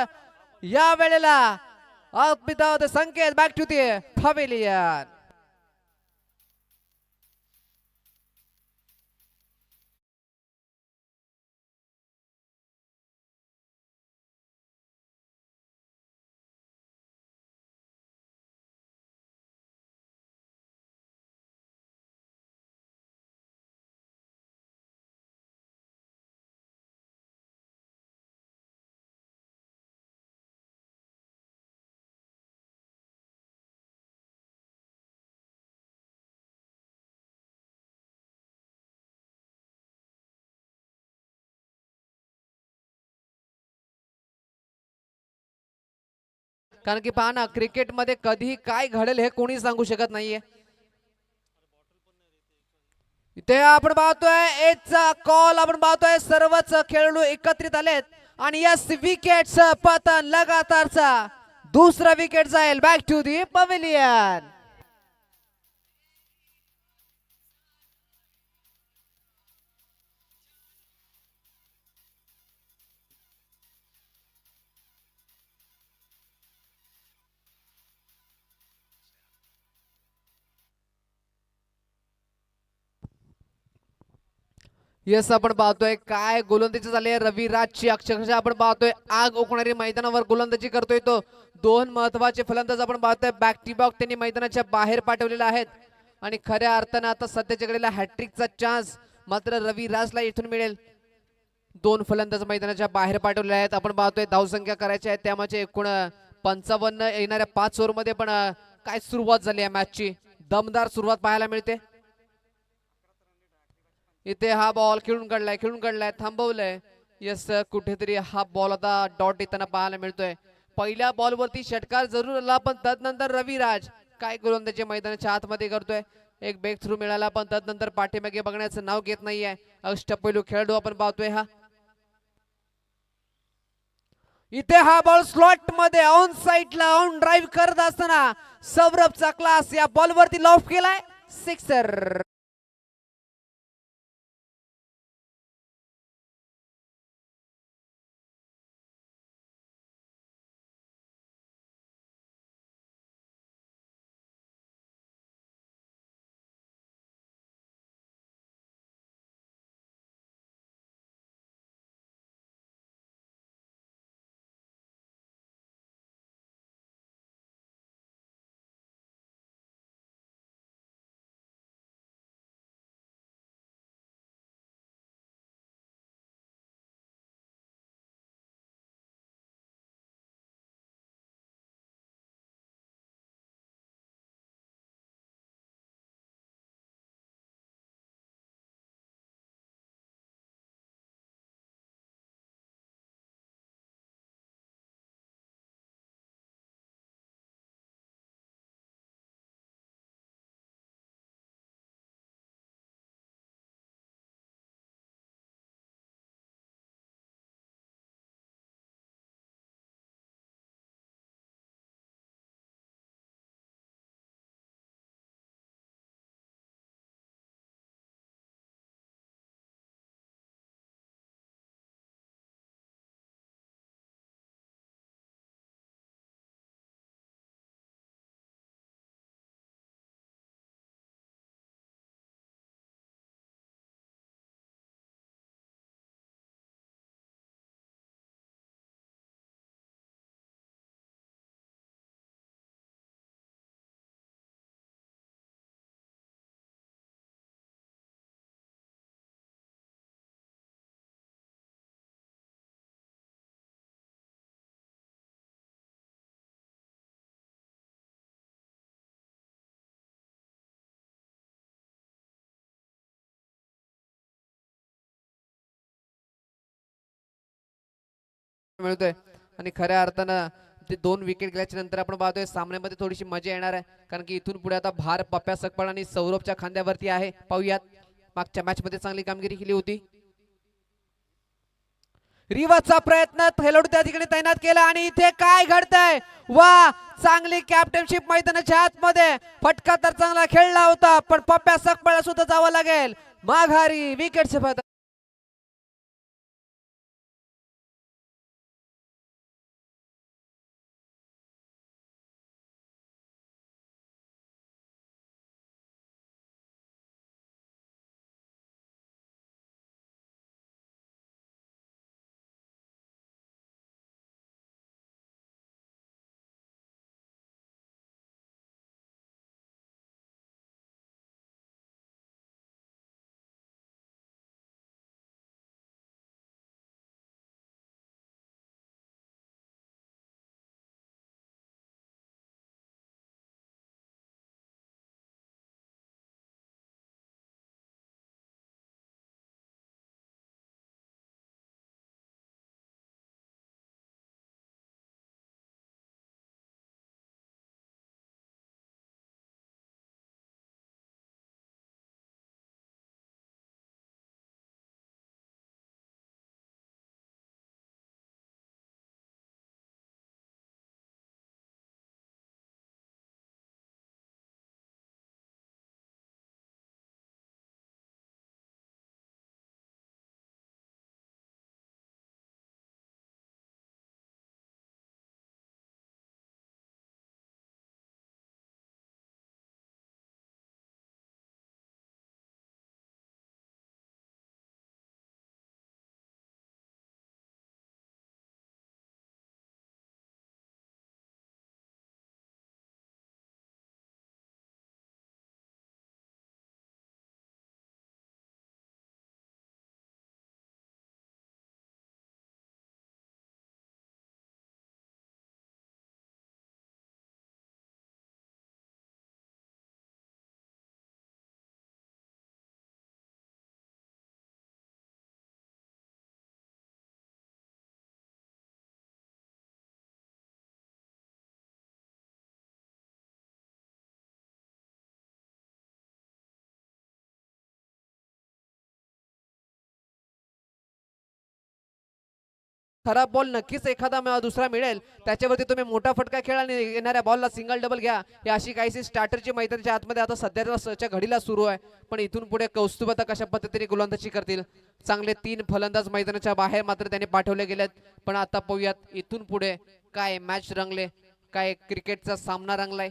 या वेळेला संकेत बॅक टू दी पवेलियन. कारण की पहा ना, क्रिकेटमध्ये कधी काय घडेल हे कोणी सांगू शकत नाहीये. इथे आपण पाहतोय एजचा कॉल, आपण पाहतोय सर्वच खेळाडू एकत्रित आलेत आणि यस विकेट्स पतन लगातारचा दुसरा विकेट जाईल back to the pavilion. Yes आपण पाहतोय काय गोलंदाजी झाली आहे रविराजची, अक्षरशः आपण पाहतोय आग ओकणारी मैदानावर गोलंदाजी करतोय तो. दोन महत्वाचे फलंदाज आपण पाहतोय बॅक टू बॅक त्यांनी मैदानाच्या बाहेर पाठवलेले आहेत आणि खऱ्या अर्थानं आता सध्याच्या घडीला हॅट्रिकचा चान्स मात्र रविराजला इथून मिळेल. दोन फलंदाज मैदानाच्या बाहेर पाठवले आहेत. आपण पाहतोय धावसंख्या करायची आहे त्यामध्ये एकूण 55 येणाऱ्या 5 ओव्हरमध्ये पण काय सुरुवात झाली आहे मॅचची, दमदार सुरुवात पाहायला मिळते. इथे हा बॉल खेळून काढलाय थांबवलंय. यस कुठेतरी हा बॉल आता डॉट येताना पाहायला मिळतोय. पहिल्या बॉल वरती षटकार जरूर आला पण तदनंतर रविराज काय गोलंदाजी मैदानाच्या आतमध्ये करतोय. एक ब्रेक थ्रू मिळाला पण तदनंतर पाठीमागे बघण्याचं नाव घेत नाहीये. अष्टपैलू खेळाडू आपण पाहतोय हा. इथे हा बॉल स्लॉट मध्ये ऑन साइडला ऑन ड्राईव्ह करत असताना सौरभचा क्लास या बॉल वरती लॉफ केलाय, सिक्सर. मिळतोय आणि खऱ्या अर्थानं ते 2 विकेट गेल्याच्या नंतर आपण पाहतोय सामन्यामध्ये थोडीशी मजा येणार आहे, कारण की इथून पुढे आता भार पप्प्या सकपाळ आणि सौरभच्या खांद्यावरती आहे. पाहूयात, मागच्या मॅच मध्ये चांगली कामगिरी केली होती. रिवाचा प्रयत्न खेळाडू त्या ठिकाणी तैनात केला आणि इथे काय घडतंय, वा चांगली कॅप्टनशिप मैदानाच्या आतमध्ये. फटका तर चांगला खेळला होता, पण पप्प्या सकपाळला सुद्धा जावं लागेल माघारी. विकेटचे फायदा खराब बॉल नक्कीच एखादा दुसरा मिळेल, त्याच्यावरती तुम्ही मोठा फटका खेळा आणि येणाऱ्या बॉलला सिंगल डबल घ्या. ही अशी काहीशी स्टार्टरची मैदानाच्या आतमध्ये आता सध्याच्या घडीला सुरू आहे. पण इथून पुढे कौस्तुभ आता कशा पद्धतीने गोलंदाजी करतील. चांगले 3 फलंदाज मैदानाच्या बाहेर मात्र त्यांनी पाठवले गेलेत. पण आता पाहूयात इथून पुढे काय मॅच रंगले, काय क्रिकेटचा सामना रंगलाय.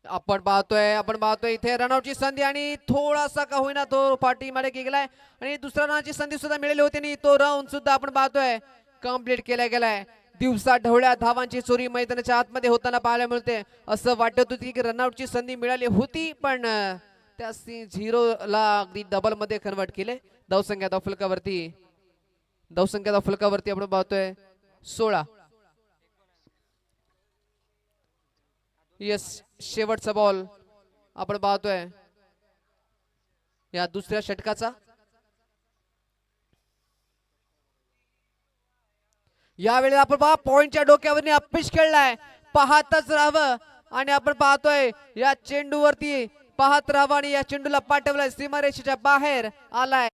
आपण पाहतोय इथे रनआउटची संधी आणि थोडासा का होईना तो पाठीमागे गेलाय आणि दुसऱ्या रनाची संधी सुद्धा मिळाली होती आणि तो राऊंड सुद्धा आपण पाहतोय कंप्लीट केला गेलाय. दिवसा ढवळ्या धावांची चोरी मैदानाच्या आतमध्ये होताना पाहायला मिळते. असं वाटत होती की रनआउटची संधी मिळाली होती, पण त्या 0ला अगदी डबल मध्ये कन्वर्ट केले. धावसंख्या फलकावरती आपण पाहतोय 16. येस, शेवटचा बॉल आपण पाहतोय या दुसऱ्या षटकाचा. यावेळेला आपण पहा पॉइंटच्या डोक्यावर अप्पिश खेळलाय, पाहतच राहावं. आणि आपण पाहतोय या चेंडूवरती पाहत राहावं आणि या चेंडूला पाठवलाय सीमारेषेच्या बाहेर आलाय.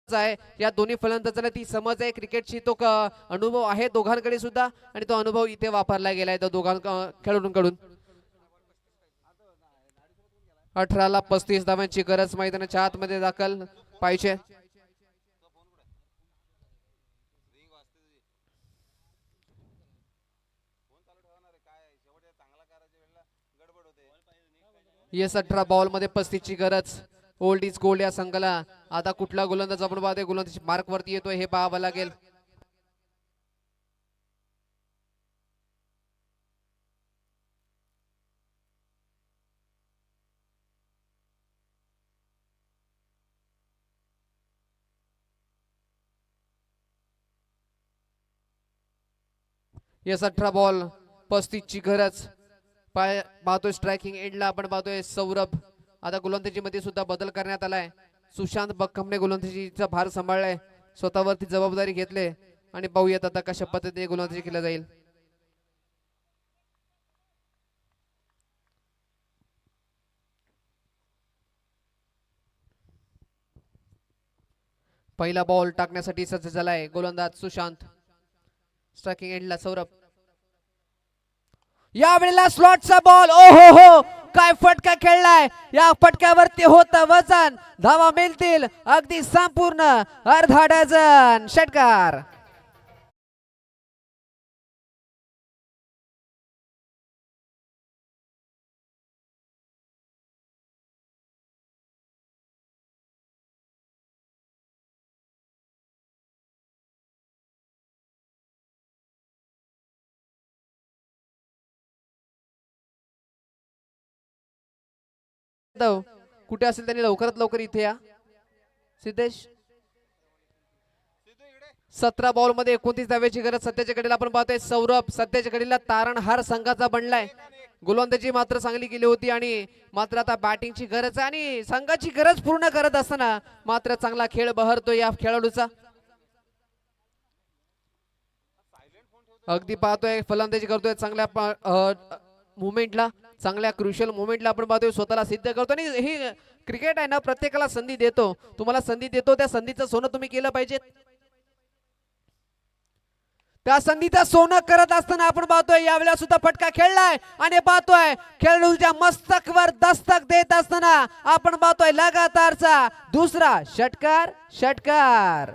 आहे या दोन्ही फलंदाजांना ती समज आहे क्रिकेटची, तो अनुभव आहे दोघांकडे सुद्धा आणि तो अनुभव इथे वापरला गेलाय त्या खेळाडूंकडून. 18ला 35 धावांची गरज मैदानाच्या आतमध्ये दाखल पाहिजे. येस 18 बॉल मध्ये 35 ची गरज. ओल्ड इज गोल्ड या संघाला. आता कुठला गोलंदाज आपण पाहतोय गोलंदाजी मार्क वरती येतोय हे पाहावं लागेल. येस 18 बॉल 35 ची गरज. पाहतोय स्ट्रायकिंग एंडला आपण पाहतोय सौरभ. आता गोलंदाजी मध्ये सुद्धा बदल करण्यात आलाय. सुशांत बक्कमने गोलंदाजीचा भार सांभाळलाय, स्वतःवरती जबाबदारी घेतले आणि पाहूयात आता कशा पद्धतीने गोलंदाजी केली जाईल. पहिला बॉल टाकण्यासाठी सज्ज झालाय गोलंदाज सुशांत. स्ट्रायकिंग एंडला सौरभ. यावेळेला स्लॉटचा बॉल. ओ हो हो, काय फटका खेळलाय. या फटक्यावरती होतं वजन. धावा मिळतील अगदी संपूर्ण अर्धा डझन. षटकार. कुठे असेल त्यांनी लवकरात लवकर इथे या. सिद्धेश 17 बॉल मध्ये 29 धाव्याची गरज. सध्याच्या घडीला आपण पाहतोय सौरभ सध्याच्या घडीला तारणहार संघाचा बनलाय. गोलंदाजी मात्र चांगली केली होती आणि मात्र आता बॅटिंगची गरज आहे आणि संघाची गरज पूर्ण करत असताना मात्र चांगला खेळ बहरतोय या खेळाडूचा. अगदी पाहतोय फलंदाजी करतोय चांगल्या मुवमेंटला, चांगल्या क्रुशियल मुवमेंटला आपण पाहतोय स्वतःला सिद्ध करतो. आणि ही क्रिकेट आहे ना, प्रत्येकाला संधी देतो. तुम्हाला संधी देतो, त्या संधीचं सोनं तुम्ही केलं पाहिजे. त्या संधीचं सोनं करत असताना आपण पाहतोय यावेळेला सुद्धा फटका खेळलाय आणि पाहतोय खेळाडूच्या मस्तकवर दस्तक देत असताना आपण पाहतोय लगातारचा दुसरा षटकार. षटकार.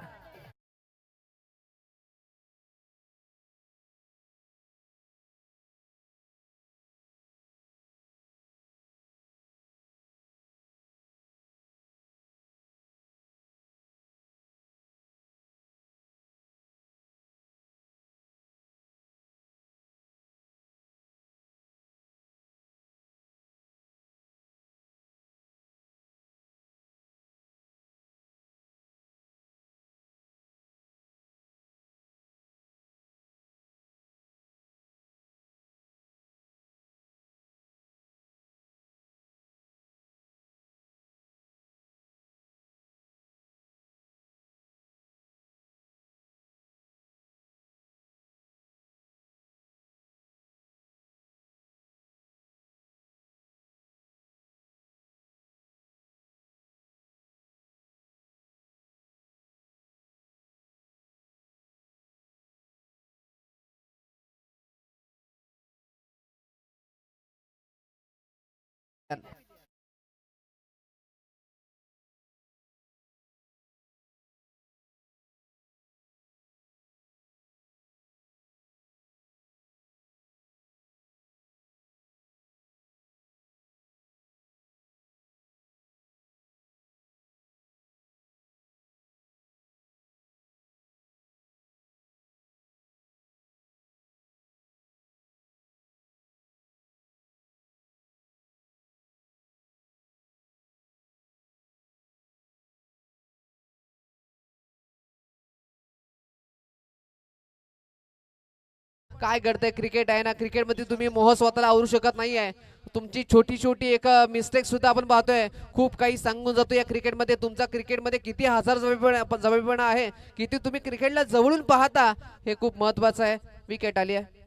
काय घडतंय क्रिकेट आहे ना, क्रिकेटमध्ये तुम्ही मोह स्वतःला आवरू शकत नाही आहे. तुमची छोटी छोटी एक मिस्टेक सुद्धा आपण पाहतोय खूप काही सांगून जातो या क्रिकेटमध्ये. तुमचा क्रिकेटमध्ये किती हजार जबाबदारीपणा आहे, किती तुम्ही क्रिकेटला जवळून पाहता, हे खूप महत्वाचं आहे. विकेट आली आहे.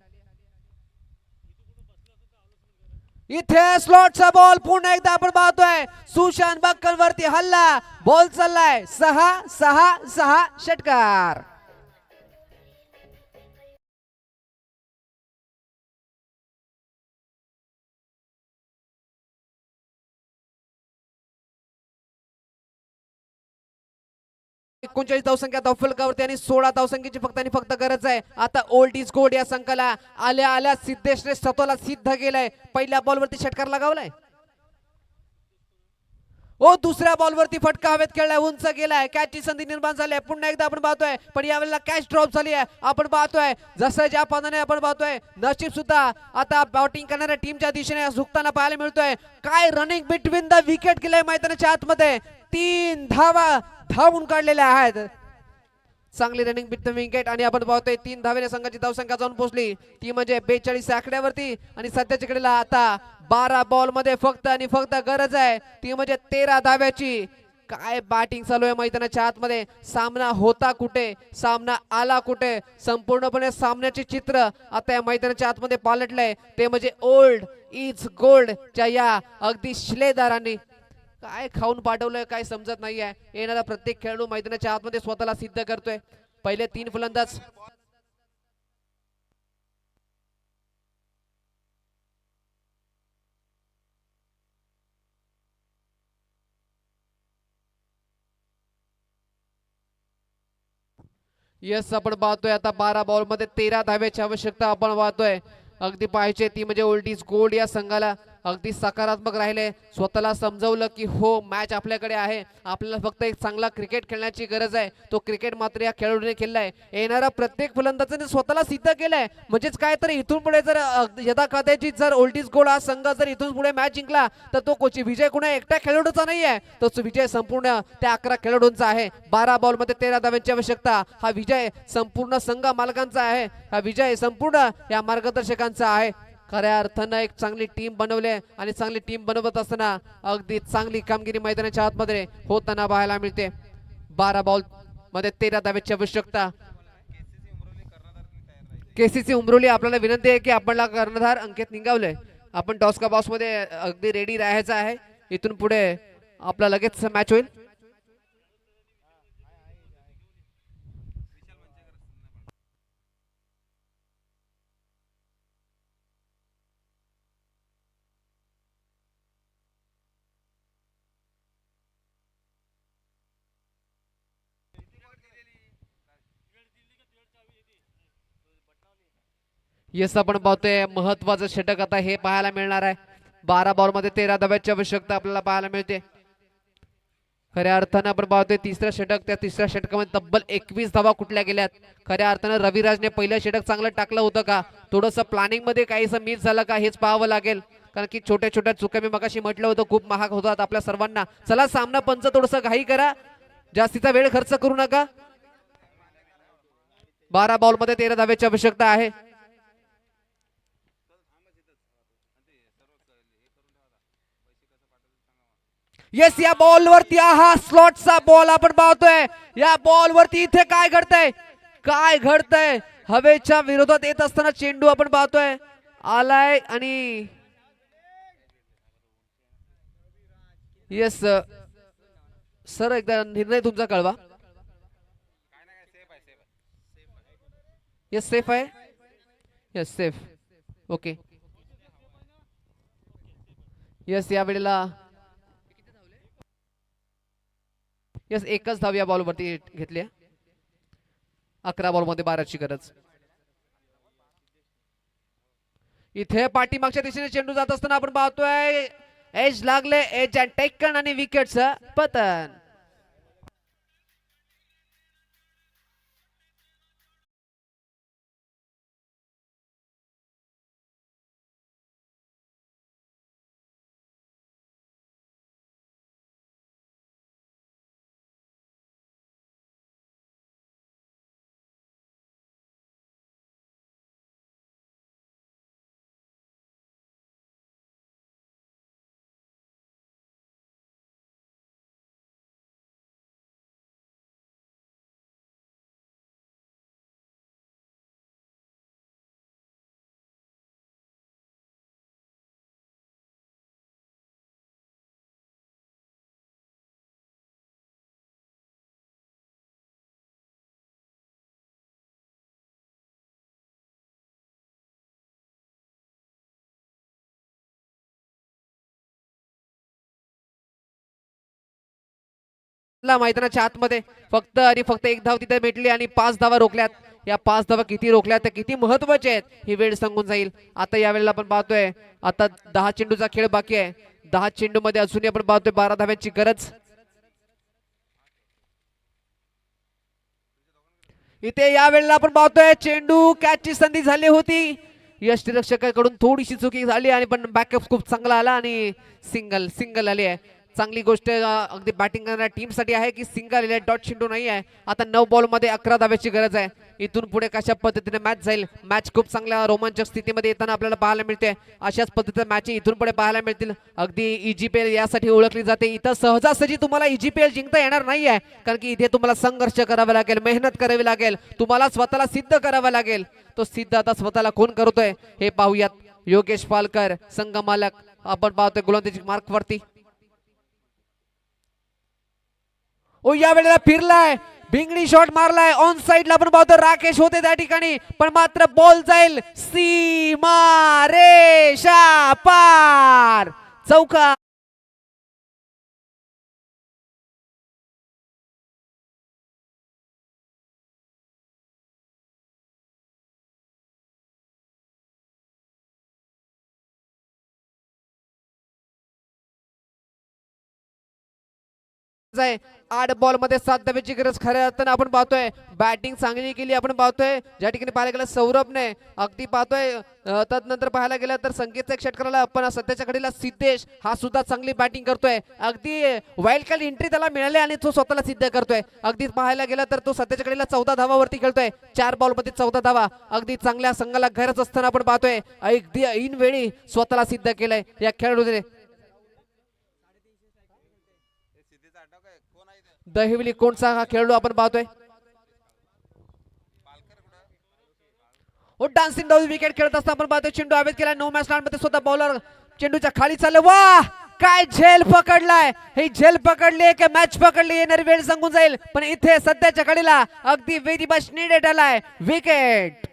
इथे स्लॉटचा बॉल पुन्हा एकदा आपण पाहतोय सुशांत बक्कल वरती हल्ला. बॉल चाललाय 6-6-6. षटकार. 39 धावसंख्या फलकावरती आणि 16 धावसंख्येची फक्त आणि फक्त गरज आहे. आता ओल्ड इज गोल्ड या संघाला आल्या आल्या सिद्धेशने स्वतःला सिद्ध केलंय. पहिल्या बॉलवरती षटकार लगावलाय. ओ दुसऱ्या बॉलवरती फटका हवेत खेळलाय, उंच गेलाय, कॅचची संधी निर्माण झाली आहे. पुन्हा एकदा आपण पाहतोय, पण यावेळेला कॅच ड्रॉप झाली आहे. आपण पाहतोय जसं ज्या पद्धतीने आपण पाहतोय नशीब सुद्धा आता बॅटिंग करणाऱ्या टीमच्या दिशेने झुकताना पाहायला मिळतोय. काय रनिंग बिटवीन द विकेट केलंय मैदानाच्या आतमध्ये. 3 धावा धावून काढलेल्या आहेत. चांगली रनिंग बिट विकेट आणि आपण पाहतोय 3 धावेने संघाची धावसंख्या जाऊन पोहोचली ती म्हणजे 42 आकड्यावरती. आणि सध्याच्या कडेला आता 12 बॉल मध्ये फक्त आणि फक्त गरज आहे ती म्हणजे 13 धाव्याची. काय बॅटिंग चालू आहे मैदानाच्या आतमध्ये. सामना होता कुठे, सामना आला कुठे, संपूर्णपणे सामन्याचे चित्र आता या मैदानाच्या आतमध्ये पालटलंय. ते म्हणजे ओल्ड इज गोल्ड च्या या अगदी शिलेदारांनी काय खाऊन पाठवलंय काय समजत नाहीये. येणारा प्रत्येक खेळाडू मैदानाच्या आतमध्ये स्वतःला सिद्ध करतोय. पहिले 3 फलंदाज यस आपण पाहतोय आता 12 बॉल मध्ये 13 धाव्याची आवश्यकता आपण पाहतोय. अगदी पाहिजे ती म्हणजे ओल्ड इज गोल्ड या संघाला अगदी सकारात्मक राहिले. स्वतःला समजवलं की हो मॅच आपल्याकडे आहे, आपल्याला फक्त एक चांगला क्रिकेट खेळण्याची गरज आहे. तो क्रिकेट मात्र या खेळाडूने केलाय. येणारा प्रत्येक फलंदाजाने स्वतःला सिद्ध केलंय. म्हणजेच काय तर इथून पुढे जर यदा कदाचित जर ओल्ड इज गोल्ड हा संघ जर इथून पुढे मॅच जिंकला तर तो कोची विजय कुणा एकट्या खेळाडूचा नाहीये, तो विजय संपूर्ण त्या 11 खेळाडूंचा आहे. 12 बॉल मध्ये 13 धाव्यांची आवश्यकता. हा विजय संपूर्ण संघ मालकांचा आहे, हा विजय संपूर्ण या मार्गदर्शकांचा आहे. खऱ्या अर्थानं एक चांगली टीम बनवली आणि चांगली टीम बनवत असताना अगदी चांगली कामगिरी मैदानाच्या आतमध्ये होताना पाहायला मिळते. 12 बॉल मध्ये 13 धाव्याची आवश्यकता. केसीसी उमरोली आपल्याला विनंती आहे की आपल्याला कर्णधार अंकित निंगावले आपण टॉस का बॉक्स मध्ये अगदी रेडी राहायचं आहे. इथून पुढे आपला लगेच मॅच होईल. यस आपण पाहतोय महत्वाचं षटक आता हे पाहायला मिळणार आहे. 12 बॉल मध्ये 13 धाव्याची आवश्यकता आपल्याला पाहायला मिळते. खऱ्या अर्थानं आपण पाहतोय तिसरं षटक, त्या तिसऱ्या षटकामध्ये तब्बल 21 धावा कुठल्या गेल्यात. खऱ्या अर्थानं रविराजने पहिलं षटक चांगलं टाकलं होतं का, थोडंसं प्लॅनिंग मध्ये काहीसं मिस झालं का हेच पाहावं लागेल. कारण की छोट्या छोट्या चुका मी मगाशी म्हटलं होतं खूप महाग होतात आपल्या सर्वांना. चला सामना पंच थोडंसं घाई करा, जास्तीचा वेळ खर्च करू नका. 12 बॉल मध्ये 13 धाव्याची आवश्यकता आहे. येस या बॉल वरती हा स्लॉटचा बॉल आपण पाहतोय. या बॉल वरती इथे काय घडतंय, काय घडतंय. हवेच्या विरोधात येत असताना चेंडू आपण पाहतोय आलाय आणि येस सर एकदा निर्णय तुमचा कळवा. येस सेफ आहे, येस सेफ ओके. येस या वेळेला यस एकच धाव या बॉल वरती घेतली. 11 बॉल मध्ये 12ची गरज. इथे पाठीमागच्या दिशेने चेंडू जात असताना आपण पाहतोय एज लागले, एज अँड टेकन आणि विकेटचं पतन. मैदानाच्या आतमध्ये फक्त आणि फक्त एक धाव तिथे भेटली आणि 5 धावा रोखल्यात. या 5 धावा किती रोखल्या त्या किती महत्वाच्या आहेत ही वेळ सांगून जाईल. आता यावेळेला आपण पाहतोय आता 10 चेंडूचा खेळ बाकी आहे. 10 चेंडू मध्ये अजूनही आपण पाहतोय 12 धाव्यांची गरज. इथे या वेळेला आपण पाहतोय चेंडू कॅचची संधी झाली होती. यष्टीरक्षकाकडून थोडीशी चुकी झाली आणि पण बॅकअप खूप चांगला आला आणि सिंगल आली आहे. चांगली गोष्ट अगदी बॅटिंग करणाऱ्या टीम साठी आहे की सिंगल आले, डॉट चेंडू नाही आहे. आता 9 बॉल मध्ये 11 धाव्याची गरज आहे. इथून पुढे कशा पद्धतीने मॅच जाईल, मॅच खूप चांगल्या रोमांचक स्थितीमध्ये येताना आपल्याला पाहायला मिळते. अशाच पद्धतीने मॅच इथून पुढे पाहायला मिळतील. अगदी EGPL यासाठी ओळखली जाते. इथं सहजासहजी तुम्हाला EGPL जिंकता येणार नाहीये, कारण की इथे तुम्हाला संघर्ष करावा लागेल, मेहनत करावी लागेल, तुम्हाला स्वतःला सिद्ध करावं लागेल. तो सिद्ध आता स्वतःला कोण करतोय हे पाहूयात. योगेश पालकर संघ मालक आपण पाहतोय गोलंदाजी मार्क वरती. ओ या वेळेला फिरलाय, भिंगडी शॉट मारलाय ऑन साइडला आपण पाहतो राकेश होते त्या ठिकाणी, पण मात्र बॉल जाईल सीमा रेषा पार चौका. आहे 8 बॉल मध्ये 7 धाब्याची गरज. खऱ्या अर्थानं आपण पाहतोय बॅटिंग चांगली केली. आपण पाहतोय ज्या ठिकाणी पाहायला गेलं सौरभने अगदी पाहतोय, तदनंतर पाहायला गेलं तर संकेतचा एक षटकाराला पण सध्याच्या घडीला सिद्धेश हा सुद्धा चांगली बॅटिंग करतोय. अगदी वाईल्ड कार्ड एंट्री त्याला मिळाली आणि तो स्वतःला सिद्ध करतोय. अगदी पाहायला गेलं तर तो सध्याच्या घडीला 14 धावावरती खेळतोय. 4 बॉल मध्ये 14 धावा. अगदी चांगल्या संघाला गरज असताना आपण पाहतोय अगदी ऐन वेळी स्वतःला सिद्ध केलंय या खेळाडूने. दहिवली कोणचा हा खेळाडू आपण पाहतोय. डान्सिंग डाऊन विकेट खेळत असताना आपण पाहतोय चेंडू हवेत केला. 9 मॅच मध्ये स्वतः बॉलर चेंडूच्या खाली चालले. वा काय झेल पकडलाय, ही झेल पकडली की मॅच पकडली येणारी वेळ सांगून जाईल. पण इथे सध्याच्या घडीला अगदी व्हेरी मच नीडेड आलाय विकेट.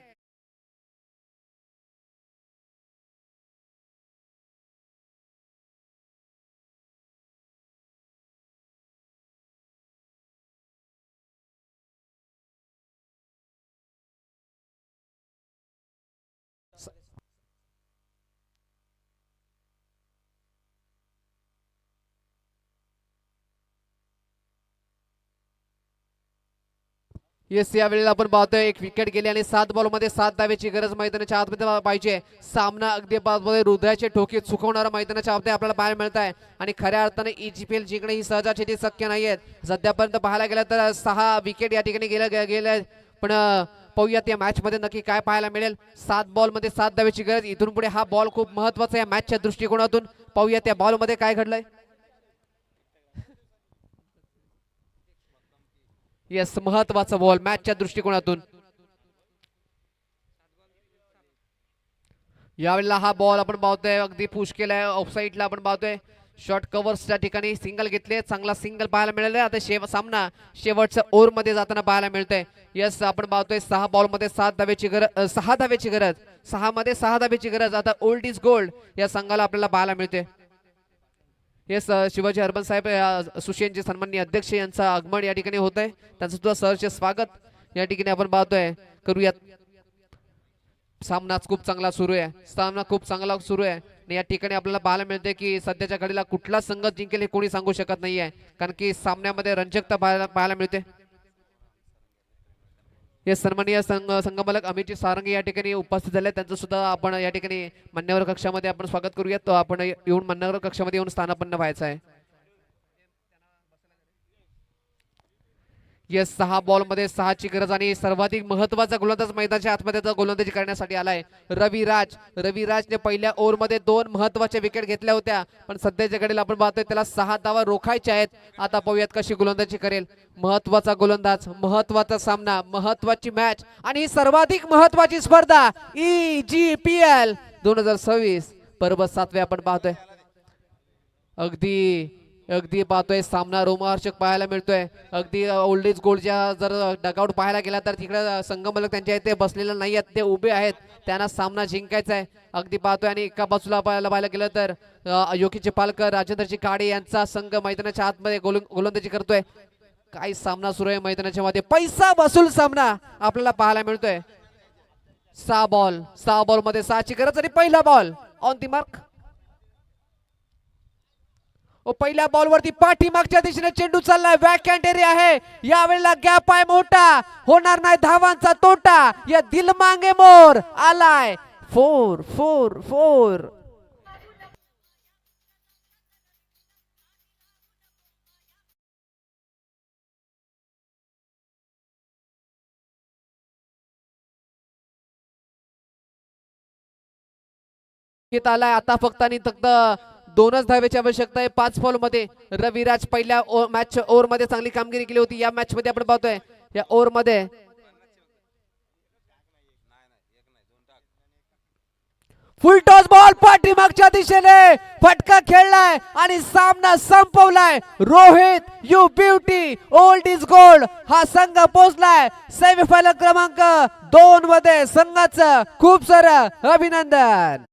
येस या वेळेला आपण पाहतोय एक विकेट गेली आणि 7 बॉल मध्ये 7 धावेची गरज मैदानाच्या आतमध्ये पाहिजे. सामना अगदी हृदयाचे ठोके चुकवणारा मैदानाच्या आतमध्ये आपल्याला पाहायला मिळत आहे आणि खऱ्या अर्थाने EGPL जिंकणे ही सहजाची शक्य नाहीये. सध्यापर्यंत पाहायला गेलं तर 6 विकेट या ठिकाणी गेल्या पण पाहूयात या मॅच मध्ये नक्की काय पाहायला मिळेल. 7 बॉल मध्ये 7 धावेची गरज. इथून पुढे हा बॉल खूप महत्वाचा या मॅचच्या दृष्टिकोनातून. पाहूयात या बॉल मध्ये काय घडलंय. येस महत्वाचा बॉल मॅचच्या दृष्टिकोनातून. यावेळेला हा बॉल आपण पाहतोय अगदी पुश केलाय ऑफसाईडला. आपण पाहतोय शॉर्ट कव्हर्सच्या ठिकाणी सिंगल घेतले, चांगला सिंगल पाहायला मिळाले. आता सामना शेवटच्या ओव्हर मध्ये जाताना पाहायला मिळतंय. यस आपण पाहतोय 6 बॉल मध्ये 7 धावेची गरज, 6 धावेची गरज, 6 मध्ये 6 धावेची गरज. आता ओल्ड इज गोल्ड या संघाला आपल्याला पाहायला मिळते. येस शिवाजी हरबन साहेब सुशेनचे सन्माननीय अध्यक्ष यांचं आगमन या ठिकाणी होत आहे. त्यांचं सुद्धा सहर्ष स्वागत या ठिकाणी आपण पाहतोय करूयात. सामना खूप चांगला सुरू आहे, सामना खूप चांगला सुरू आहे आणि या ठिकाणी आपल्याला पाहायला मिळते की सध्याच्या घडीला कुठला संघ जिंकेल हे कोणी सांगू शकत नाहीये, कारण की सामन्यामध्ये रंजकता पाहायला मिळते. हे सन्माननीय संघमालक अमितजी सारंगी या ठिकाणी उपस्थित झाले. त्यांचं सुद्धा आपण या ठिकाणी मान्यवर कक्षामध्ये आपण स्वागत करूयात. तो आपण येऊन मान्यवर कक्षामध्ये येऊन स्थानापन्न व्हायचं आहे. येस 6 बॉल मध्ये 6 ची गरज आणि सर्वाधिक महत्वाचा गोलंदाज मैदानाच्या आतमध्ये गोलंदाजी करण्यासाठी आलाय रविराज. रविराजने पहिल्या ओव्हर मध्ये 2 महत्वाच्या विकेट घेतल्या होत्या, पण सध्याच्या घडीला आपण पाहतोय त्याला 6 धावा रोखायच्या आहेत. आता पाहूयात कशी गोलंदाजी करेल. महत्वाचा गोलंदाज, महत्वाचा सामना, महत्वाची मॅच आणि ही सर्वाधिक महत्वाची स्पर्धा EGPL 2026 पर्व 7वे आपण पाहतोय. अगदी पाहतोय सामना रोमांचक पाहायला मिळतोय. अगदी ओल्ड इज गोल्डच्या जर डगआउट पाहायला गेला तर तिकडे संघमालक त्यांच्या इथे बसलेले नाही आहेत, ते उभे आहेत. त्यांना सामना जिंकायचा आहे. अगदी पाहतोय आणि एका बाजूला पाहायला गेलं तर योगीचे पालकर राजेंद्रजी काडे यांचा संघ मैदानाच्या आतमध्ये गोलंदाजी करतोय. काय सामना सुरू आहे मैदानाच्या मध्ये, पैसा वसूल सामना आपल्याला पाहायला मिळतोय. 6 बॉल मध्ये 6ची गरज आणि पहिला बॉल ऑन दी मार्क. पहिल्या बॉल वरती पाठीमागच्या दिशेने चेंडू चाललाय, वॅकंट एरिया आहे, यावेळेला गॅप आहे मोठा, होणार नाही धावांचा तोटा, या दिल मांगे मोर आलाय. 4 आलाय. आता फक्त आणि फक्त 2च धावेची आवश्यकता आहे 5 बॉल मध्ये. रविराज पहिल्या मॅच ओव्हर मध्ये चांगली कामगिरी केली होती. या मॅच मध्ये आपण पाहतोय या ओव्हर मध्ये फुल टॉस बॉल पाठीमागच्या दिशेने फटका खेळलाय आणि सामना संपवलाय. Rohit you beauty Old is Gold हा संघ पोहोचलाय सेमीफायनल क्रमांक 2 मध्ये. संघाचं खूप सारं अभिनंदन.